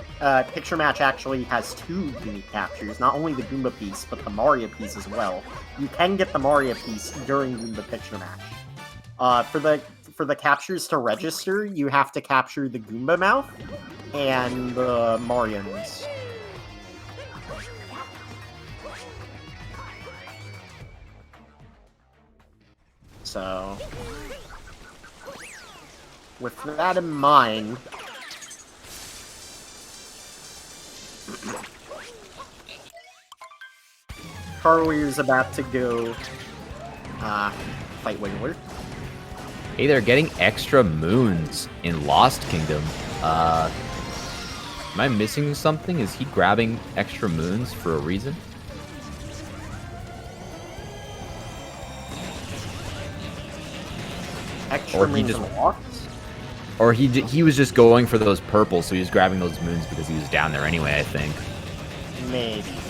Picture Match actually has 2 unique captures, not only the Goomba piece, but the Mario piece as well. You can get the Mario piece during Goomba Picture Match. For the captures to register, you have to capture the Goomba mouth and the Mario nose. So, with that in mind, Karlyr's about to go fight Wiggler. Hey, they're getting extra moons in Lost Kingdom. Am I missing something? Is he grabbing extra moons for a reason? Extra moons unlocked? Or he was just going for those purples, so he was grabbing those moons because he was down there anyway, I think. Maybe. Just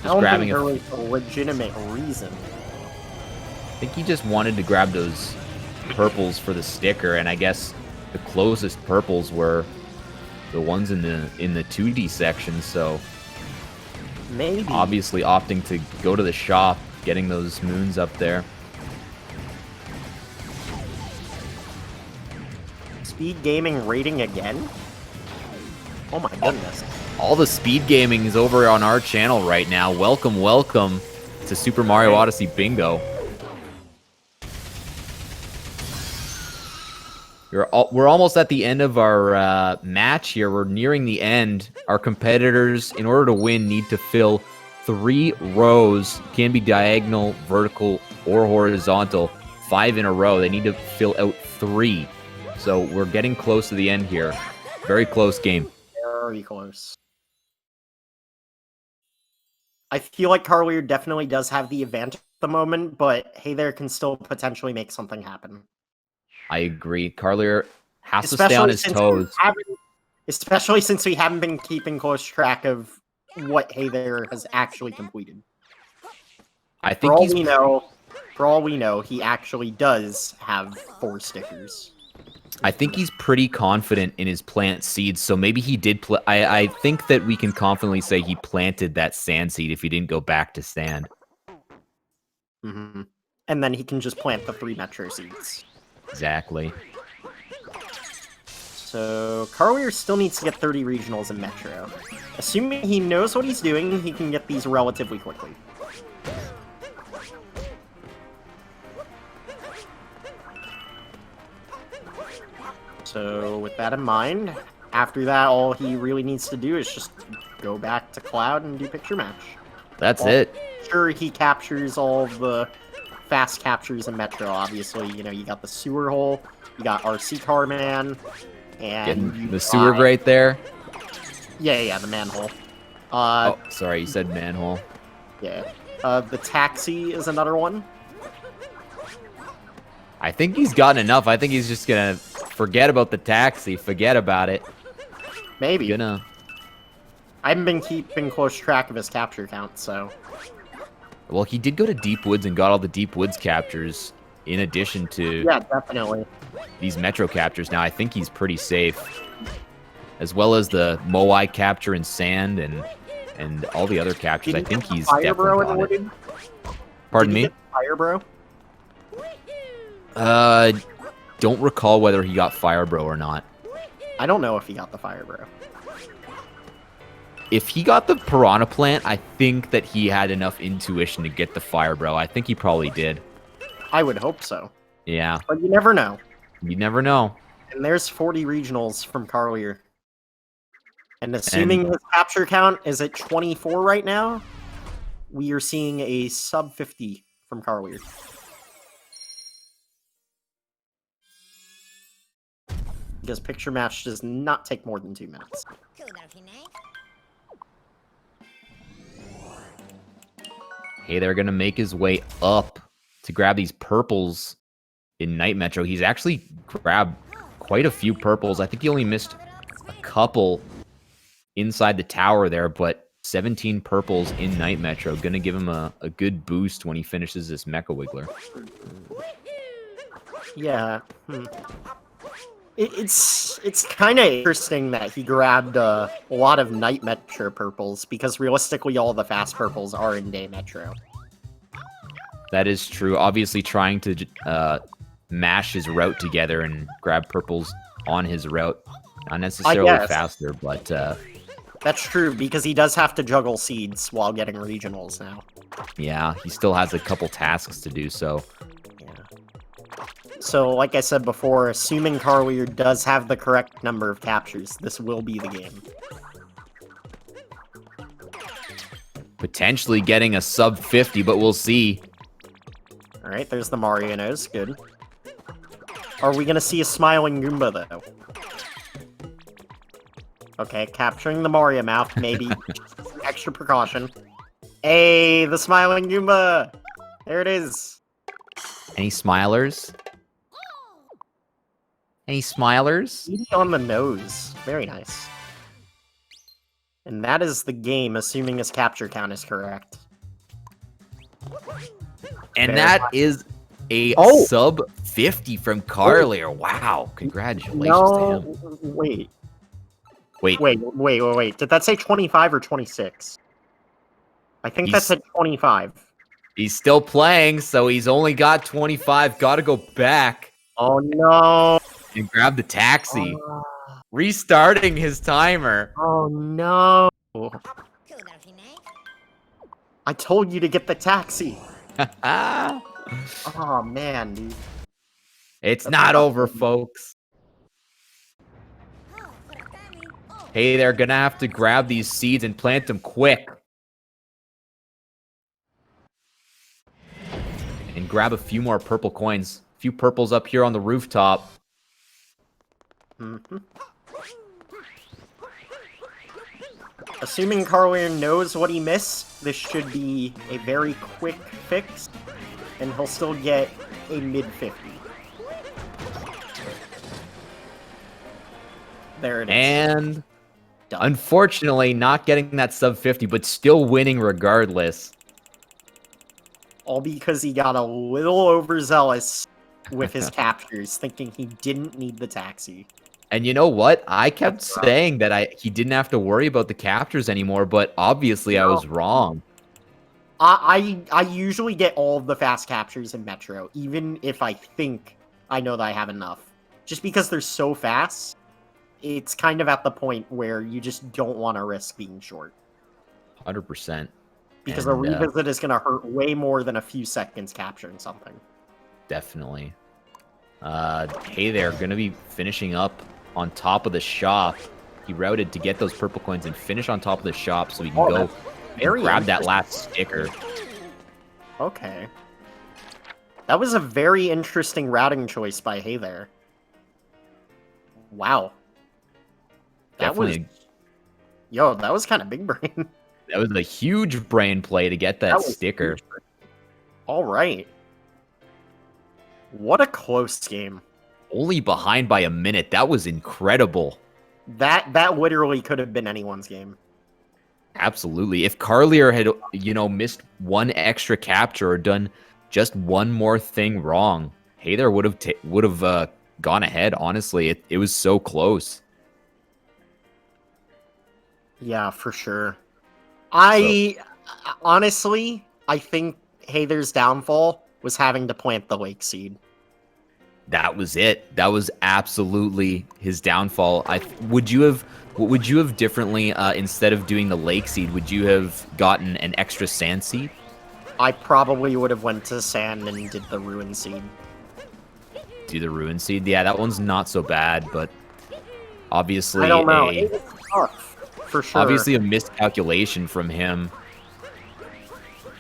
I don't grabbing think there was a legitimate reason. I think he just wanted to grab those purples for the sticker, and I guess the closest purples were the ones in the 2D section, so maybe obviously opting to go to the shop, getting those moons up there. SpeedGaming rating again? Oh my goodness. All the speed gaming is over on our channel right now. Welcome, welcome to Super Mario Odyssey Bingo. We're almost at the end of our match here. We're nearing the end. Our competitors, in order to win, need to fill 3 rows. Can be diagonal, vertical, or horizontal. 5 in a row. They need to fill out 3. So we're getting close to the end here. Very close game. Very close. I feel like Karlyr definitely does have the advantage at the moment, but Hey There can still potentially make something happen. I agree. Karlyr has to stay on his toes. Especially since we haven't been keeping close track of what Hey There has actually completed. I think For all we know, he actually does have 4 stickers. I think he's pretty confident in his plant seeds, so maybe he did. I think that we can confidently say he planted that sand seed if he didn't go back to sand. Mm-hmm. And then he can just plant the 3 Metro seeds. Exactly. So Karlyr still needs to get 30 regionals in Metro. Assuming he knows what he's doing, he can get these relatively quickly. So with that in mind, after that, all he really needs to do is just go back to Cloud and do picture match. That's it. Sure, he captures all of the fast captures in Metro. Obviously, you know, you got the sewer hole, you got RC Car Man, and the sewer grate there. Yeah, the manhole. Oh, sorry, you said manhole. Yeah. The taxi is another one. I think he's gotten enough. I think he's just gonna forget about the taxi. Forget about it. Maybe. Gonna. I haven't been keeping close track of his capture count, so. Well, he did go to Deep Woods and got all the Deep Woods captures, in addition to definitely these Metro captures. Now I think he's pretty safe, as well as the Moai capture in sand and all the other captures. I think he's definitely got it. Pardon me? Fire Bro? Don't recall whether he got Fire Bro or not. I don't know if he got the Fire Bro. If he got the Piranha Plant, I think that he had enough intuition to get the Fire Bro. I think he probably did. I would hope so. Yeah. But you never know. You never know. And there's 40 regionals from Karlyr. And assuming his capture count is at 24 right now, we are seeing a sub 50 from Karlyr. Because picture match does not take more than 2 minutes. Hey, they're going to make his way up to grab these purples in Night Metro. He's actually grabbed quite a few purples. I think he only missed a couple inside the tower there, but 17 purples in Night Metro. Going to give him a good boost when he finishes this Mecha Wiggler. Yeah. It's kind of interesting that he grabbed a lot of Night Metro purples, because realistically all the fast purples are in Day Metro. That is true. Obviously trying to mash his route together and grab purples on his route. Not necessarily faster, but... That's true, because he does have to juggle seeds while getting regionals now. Yeah, he still has a couple tasks to do, so... So, like I said before, assuming Karlyr does have the correct number of captures, this will be the game. Potentially getting a sub 50, but we'll see. Alright, there's the Mario nose. Good. Are we gonna see a smiling Goomba, though? Okay, capturing the Mario mouth, maybe. Extra precaution. Hey, the smiling Goomba! There it is. Any smilers? Any smilers? 80 on the nose. Very nice. And that is the game, assuming his capture count is correct. And that is a sub 50 from Karlyr. Wow. Congratulations to him. Wait. Did that say 25 or 26? I think that said 25. He's still playing, so he's only got 25. Gotta go back. Oh, no. And grab the taxi. Restarting his timer. Oh, no. I told you to get the taxi. Oh, man, dude. It's not over, folks. Hey, they're gonna have to grab these seeds and plant them quick. And grab a few more purple coins. A few purples up here on the rooftop. Mm-hmm. Assuming Karlyr knows what he missed, this should be a very quick fix, and he'll still get a mid-50. There it is. And Done. unfortunately, not getting that sub 50, but still winning regardless. All because he got a little overzealous with his captures, thinking he didn't need the taxi. And you know what? I kept saying that he didn't have to worry about the captures anymore, but obviously I was wrong. I usually get all of the fast captures in Metro, even if I think I know that I have enough. Just because they're so fast, it's kind of at the point where you just don't want to risk being short. 100%. Because a revisit is going to hurt way more than a few seconds capturing something. Definitely. Hey there, gonna be finishing up on top of the shop. He routed to get those purple coins and finish on top of the shop so he can go and grab that last sticker. Okay. That was a very interesting routing choice by Hey there. Wow. That was kind of big brain. That was a huge brain play to get that sticker. All right. What a close game. Only behind by a minute. That was incredible. That literally could have been anyone's game. Absolutely. If Karlyr had, missed one extra capture or done just one more thing wrong, Hey there would have gone ahead. Honestly, it was so close. Yeah, for sure. Honestly, I think Hey there's downfall was having to plant the lake seed. That was it. That was absolutely his downfall. What would you have differently instead of doing the lake seed? Would you have gotten an extra sand seed? I probably would have went to sand and did the ruin seed. Do the ruin seed? Yeah, that one's not so bad, but obviously I don't know. It was tough, for sure. Obviously a miscalculation from him.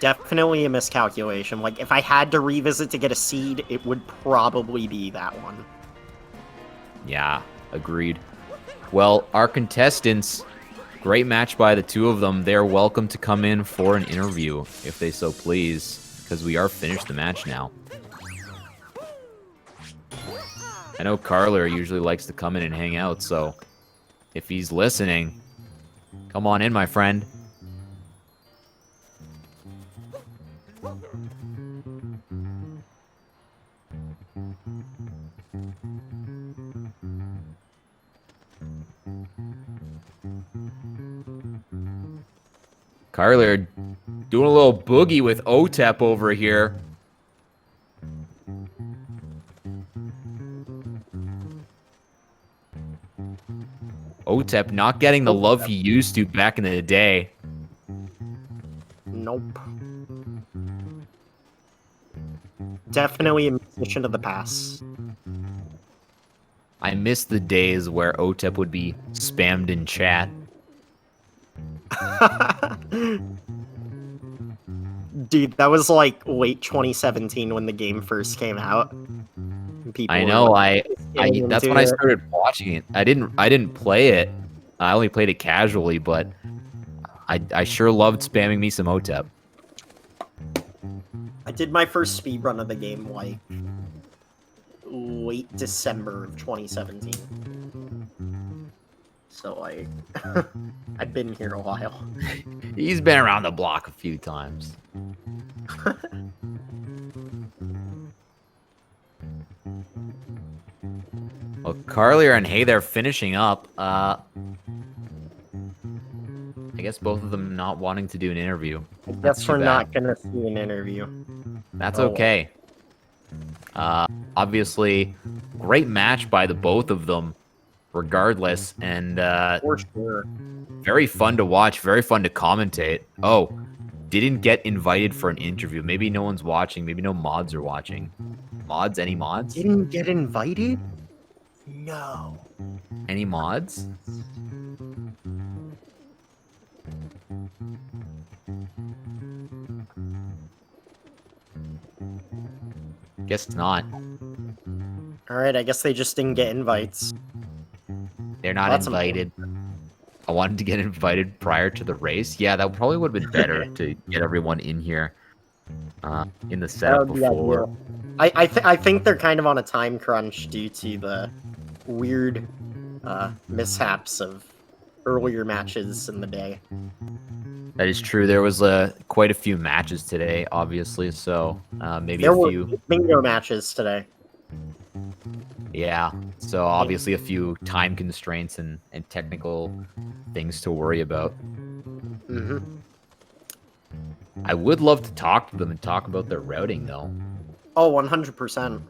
Definitely a miscalculation. Like, if I had to revisit to get a seed, it would probably be that one. Yeah, agreed. Well, our contestants, great match by the two of them. They're welcome to come in for an interview, if they so please, because we are finished the match now. I know Karlyr usually likes to come in and hang out, so if he's listening, come on in, my friend. Karlyr doing a little boogie with OTEP over here. OTEP not getting the love he used to back in the day. Nope. Definitely a musician of the past. I miss the days where OTEP would be spammed in chat. Dude, that was like late 2017 when the game first came out. I know. That's when I started watching it. I didn't play it. I only played it casually, but I sure loved spamming me some OTEP. I did my first speedrun of the game like late December of 2017. So like I've been here a while. He's been around the block a few times. Well, Karlyr and Hey there finishing up. I guess both of them not wanting to do an interview. I guess we're not gonna see an interview. That's okay. Obviously, great match by the both of them, regardless, and For sure. very fun to watch, very fun to commentate. Oh, didn't get invited for an interview. Maybe no one's watching. Maybe no mods are watching. Mods? Any mods? Didn't get invited? No. Any mods? Guess not. Alright, I guess they just didn't get invites. They're not That's invited. I wanted to get invited prior to the race. Yeah, that probably would have been better to get everyone in here in the That setup would be before. ideal. I think they're kind of on a time crunch due to the weird mishaps of earlier matches in the day. That is true. There was quite a few matches today, obviously, so maybe There a were few. bingo matches today. Yeah, so obviously a few time constraints and technical things to worry about. Mm-hmm. I would love to talk to them and talk about their routing, though. Oh, 100%.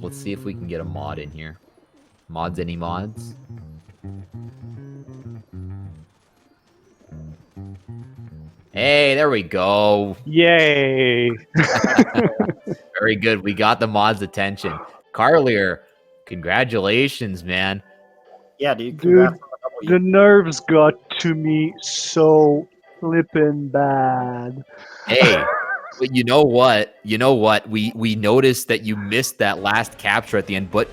Let's see if we can get a mod in here. Mods, any mods? Hey, there we go. Yay! Very good. We got the mod's attention. Karlyr, congratulations, man. Yeah, dude. Dude, Congrats on the the W. nerves got to me so flippin' bad. Hey, but you know what? You know what? We noticed that you missed that last capture at the end, but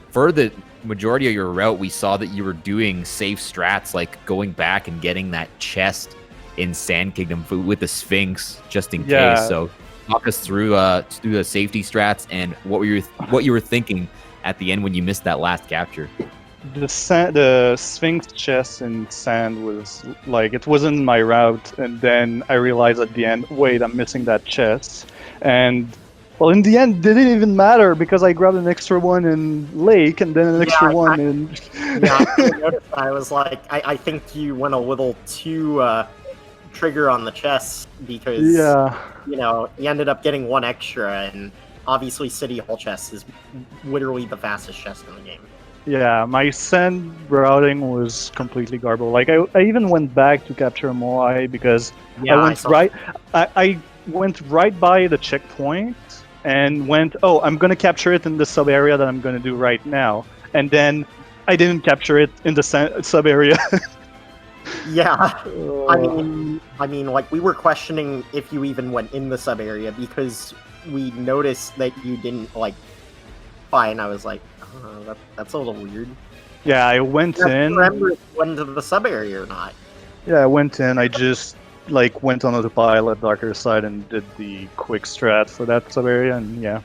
for the majority of your route, we saw that you were doing safe strats, like going back and getting that chest in Sand Kingdom with the Sphinx, just in Yeah. case. So talk us through the safety strats and what you were thinking at the end when you missed that last capture. The Sphinx chest in sand was like, it wasn't my route, and then I realized at the end, wait, I'm missing that chest. And well, in the end, it didn't even matter because I grabbed an extra one in Lake and then an extra one in. Yeah, I noticed that. I was like, I think you went a little too trigger on the chest because Yeah. you know, you ended up getting one extra, and obviously City Hall chest is literally the fastest chest in the game. Yeah, my sand routing was completely garbled. Like I even went back to capture Moai because I went right by the checkpoint and went, oh, I'm gonna capture it in the sub area that I'm gonna do right now, and then I didn't capture it in the sub area. Yeah, I mean, like we were questioning if you even went in the sub area because we noticed that you didn't like fly, and I was like, oh, that's a little weird. Yeah, I went I in. remember if you went into the sub area or not. Yeah, I went in. I just like went on autopilot darker side and did the quick strat for that sub area, and yeah.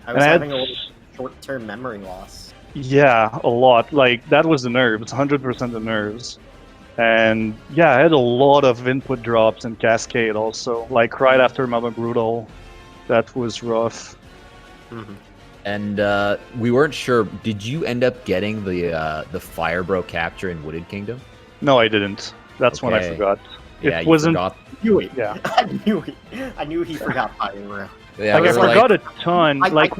I was having a little short-term memory loss. Yeah, a lot. Like that was the nerves, 100% the nerves. And yeah, I had a lot of input drops and cascade also. Like right after Mama Brutal, that was rough. Mm-hmm. And we weren't sure. Did you end up getting the Fire Bro capture in Wooded Kingdom? No, I didn't. That's when I Okay. forgot. Yeah, It you wasn't. forgot. Knew it. Yeah. I knew he forgot Fire. Yeah, Like, we I were forgot like, a ton. Like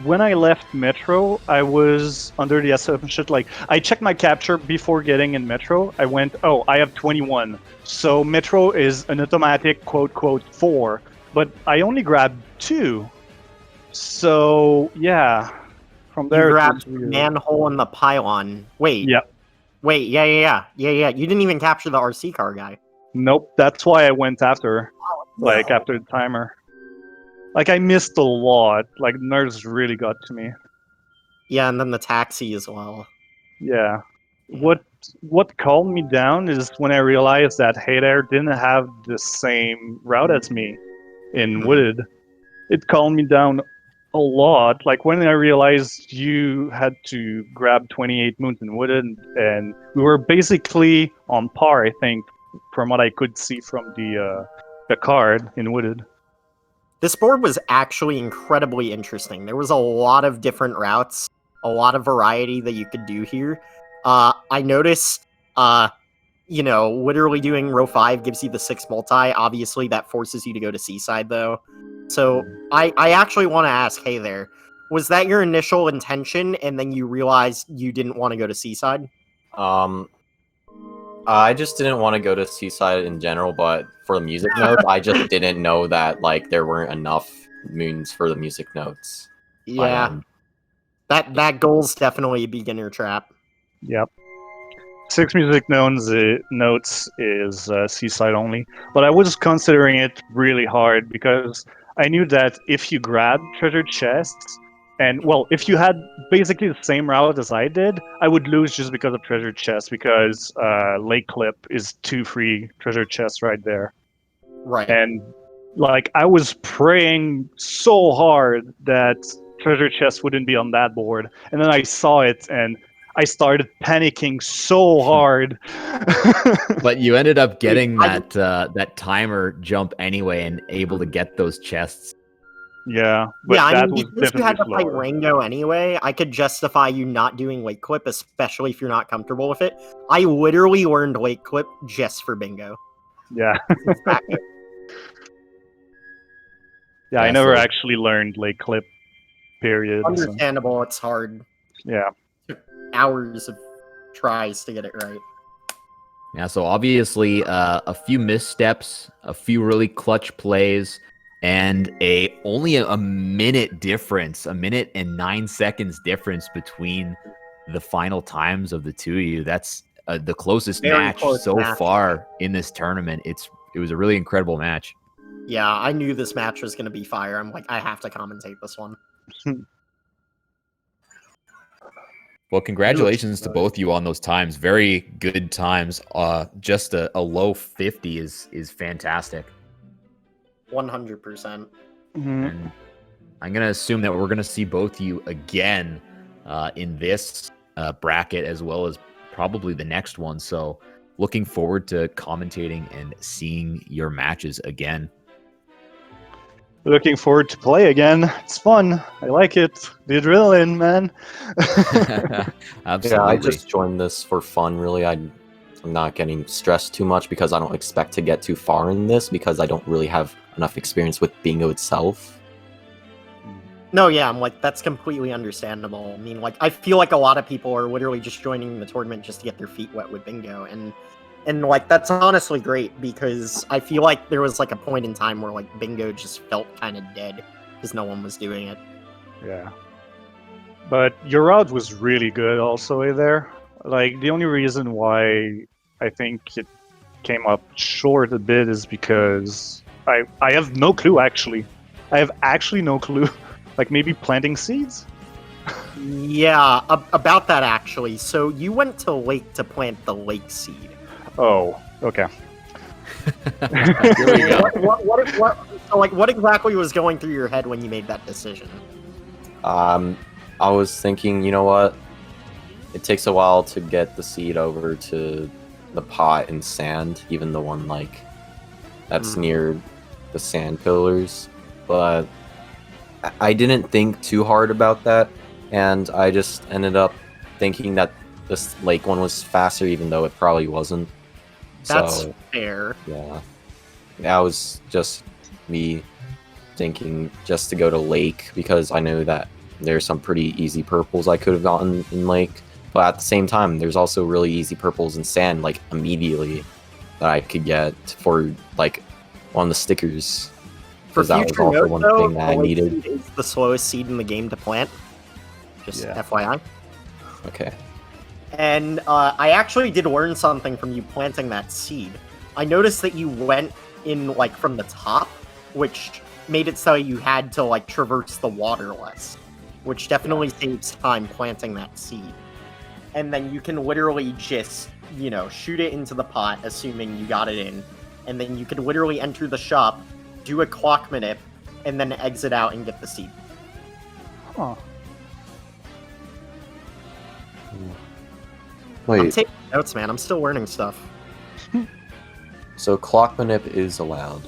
when I left Metro, I was under the assumption, like, I checked my capture before getting in Metro. I went, oh, I have 21. So Metro is an automatic quote, 4. But I only grabbed 2. So, yeah. From there, You it was grabbed weird. manhole in the pylon. Wait. Yeah. Wait, yeah. You didn't even capture the RC car guy. Nope. That's why I went after. Like, No. after the timer. Like, I missed a lot. Like, nerves really got to me. Yeah, and then the taxi as well. Yeah. Yeah. What calmed me down is when I realized that Hey There didn't have the same route as me in Mhm. Wooded. It calmed me down a lot. Like when I realized you had to grab 28 moons in Wooded, and we were basically on par, I think, from what I could see from the card in Wooded. This board was actually incredibly interesting. There was a lot of different routes, a lot of variety that you could do here. I noticed, literally doing row 5 gives you the 6 multi. Obviously, that forces you to go to Seaside, though. So, I actually want to ask, hey there, was that your initial intention, and then you realized you didn't want to go to Seaside? I just didn't want to go to Seaside in general, but for the music notes, I just didn't know that like there weren't enough moons for the music notes. Yeah. That goal's definitely a beginner trap. Yep. 6 music notes is seaside only, but I was considering it really hard because I knew that if you grab treasure chests, and well, if you had basically the same route as I did, I would lose just because of treasure chests because Lake Clip is 2 free treasure chests right there. Right. And like I was praying so hard that treasure chest wouldn't be on that board, and then I saw it and I started panicking so hard. But you ended up getting that timer jump anyway and able to get those chests. Yeah, but yeah, I that mean, was because you had to definitely fight slower. Rango anyway, I could justify you not doing Lake Clip, especially if you're not comfortable with it. I literally learned Lake Clip just for bingo. Yeah, It's that good. yeah, I Yeah, never so- actually learned Lake Clip. Period. So, Understandable, it's hard. yeah. Hours of tries to get it right. Yeah, so obviously a few missteps, a few really clutch plays, and only a minute difference, a minute and 9 seconds difference between the final times of the two of you. That's the closest Very match close so match. far in this tournament. It was a really incredible match. Yeah, I knew this match was going to be fire. I'm like, I have to commentate this one. Well, congratulations to both of you on those times. Very good times. Just a low 50 is fantastic. 100%. And I'm going to assume that we're going to see both you again in this bracket as well as probably the next one. So looking forward to commentating and seeing your matches again. Looking forward to play again. It's fun. I like it. The adrenaline, man. Absolutely. Yeah, I just joined this for fun, really. I'm not getting stressed too much because I don't expect to get too far in this because I don't really have enough experience with bingo itself. No, yeah, I'm like, that's completely understandable. I mean, like, I feel like a lot of people are literally just joining the tournament just to get their feet wet with bingo, and like, that's honestly great, because I feel like there was, like, a point in time where, like, bingo just felt kind of dead, because no one was doing it. Yeah. But your route was really good also there. Like, the only reason why I think it came up short a bit is because I have no clue, actually. I have actually no clue. Like, maybe planting seeds? Yeah, about that, actually. So, you went to Lake to plant the lake seed. Oh, okay. Here we go. What exactly was going through your head when you made that decision? I was thinking, you know what? It takes a while to get the seed over to the pot and sand, even the one like that's near the sand pillars. But I didn't think too hard about that, and I just ended up thinking that this lake one was faster, even though it probably wasn't. That's So, fair. yeah, that was just me thinking just to go to lake because I knew that there's some pretty easy purples I could have gotten in lake, but at the same time there's also really easy purples in sand like immediately that I could get for like one of the stickers. For Because that was future also note, one though, thing that I the lake needed. seed is the slowest seed in the game to plant. Just Yeah. FYI. Okay. And I actually did learn something from you planting that seed. I noticed that you went in, like, from the top, which made it so you had to, like, traverse the water less, which definitely saves time planting that seed. And then you can literally just, you know, shoot it into the pot, assuming you got it in, and then you can literally enter the shop, do a clock manip, and then exit out and get the seed. Huh. I'm Wait, taking notes, man. I'm still learning stuff. so clock manip is allowed.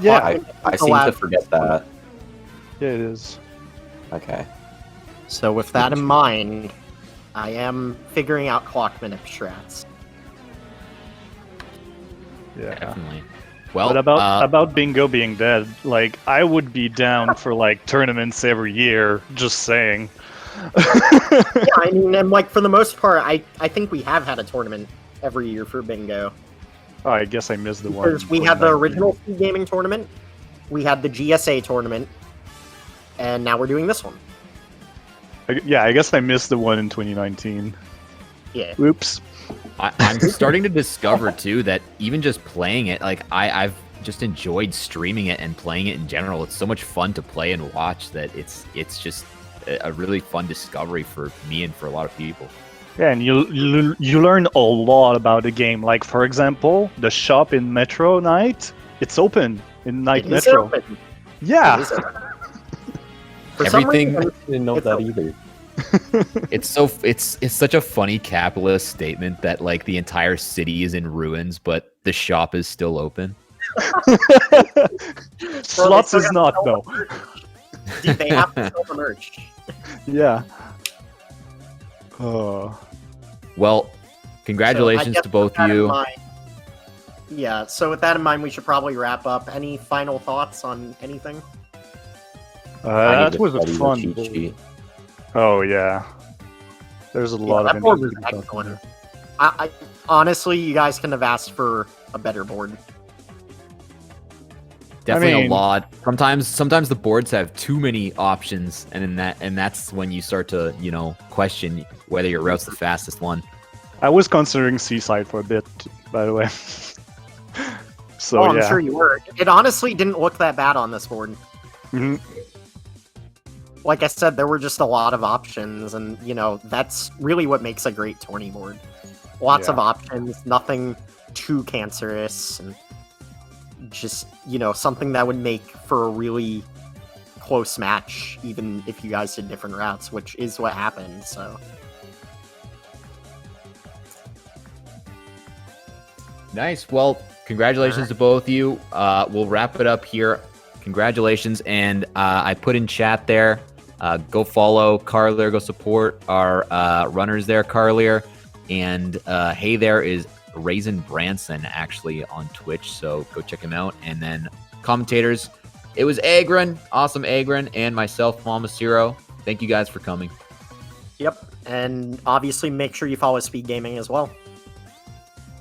Yeah, I seem to forget that. yeah, it is. Okay. So with that in mind, I am figuring out clock manip strats. Yeah. Definitely. Well, But about bingo being dead, like I would be down for like tournaments every year. Just saying. Yeah, I mean, and like for the most part, I think we have had a tournament every year for bingo. Oh, I guess I missed the one. Because we had the original SpeedGaming tournament, we had the GSA tournament, and now we're doing this one. Yeah, I guess I missed the one in 2019. Yeah. Oops. I'm starting to discover too that even just playing it, like I've just enjoyed streaming it and playing it in general. It's so much fun to play and watch that it's just a really fun discovery for me and for a lot of people. Yeah, and you learn a lot about the game. Like, for example, the shop in Metro Night, it's open in Night It is Metro. open. Yeah. It is open. For Everything- some reason, I didn't know it's that open. either. It's such a funny capitalist statement that like the entire city is in ruins, but the shop is still open. Slots still is got not, the though. Dude, they have to sell the merch. Yeah. Oh. Well, congratulations So I guess to both with that in you. mind- Yeah, so with that in mind, we should probably wrap up. Any final thoughts on anything? I need That to was a study the fun cheat board. sheet. Oh, yeah. There's a lot that of board was interesting stuff in excellent. there. I honestly, you guys couldn't have asked for a better board. Definitely mean- a lot. Sometimes the boards have too many options, and that's when you start to question whether your route's the fastest one. I was considering Seaside for a bit, by the way. So, I'm yeah. sure you were. It honestly didn't look that bad on this board. Mhm. Like I said, there were just a lot of options, and that's really what makes a great tourney board. Lots of Yeah. options, nothing too cancerous, and just something that would make for a really close match, even if you guys did different routes, which is what happened. So Nice. Well, congratulations to both of you. We'll wrap it up here. Congratulations, and I put in chat there. Go follow Karlyr. Go support our runners there, Karlyr. And hey, there is Raisin Branson actually on Twitch, so go check him out. And then commentators, it was Agron, awesome Agron, and myself, Mama Zero. Thank you guys for coming. yep, and obviously make sure you follow SpeedGaming as well.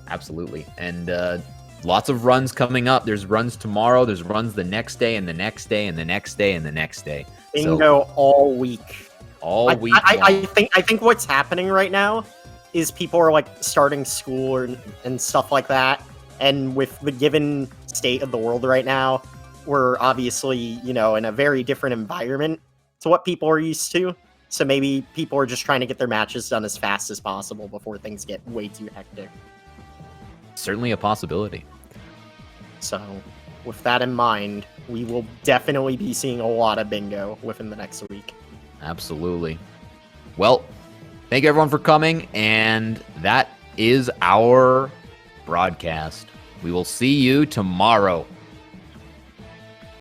Absolutely. And lots of runs coming up. There's runs tomorrow. There's runs the next day and the next day and the next day and the next day. Bingo all week. All week I long. think what's happening right now is people are like starting school and stuff like that. And with the given state of the world right now, we're obviously, in a very different environment to what people are used to. So maybe people are just trying to get their matches done as fast as possible before things get way too hectic. Certainly a possibility. So with that in mind, we will definitely be seeing a lot of bingo within the next week. Absolutely. Well, thank you everyone for coming, and that is our broadcast. We will see you tomorrow.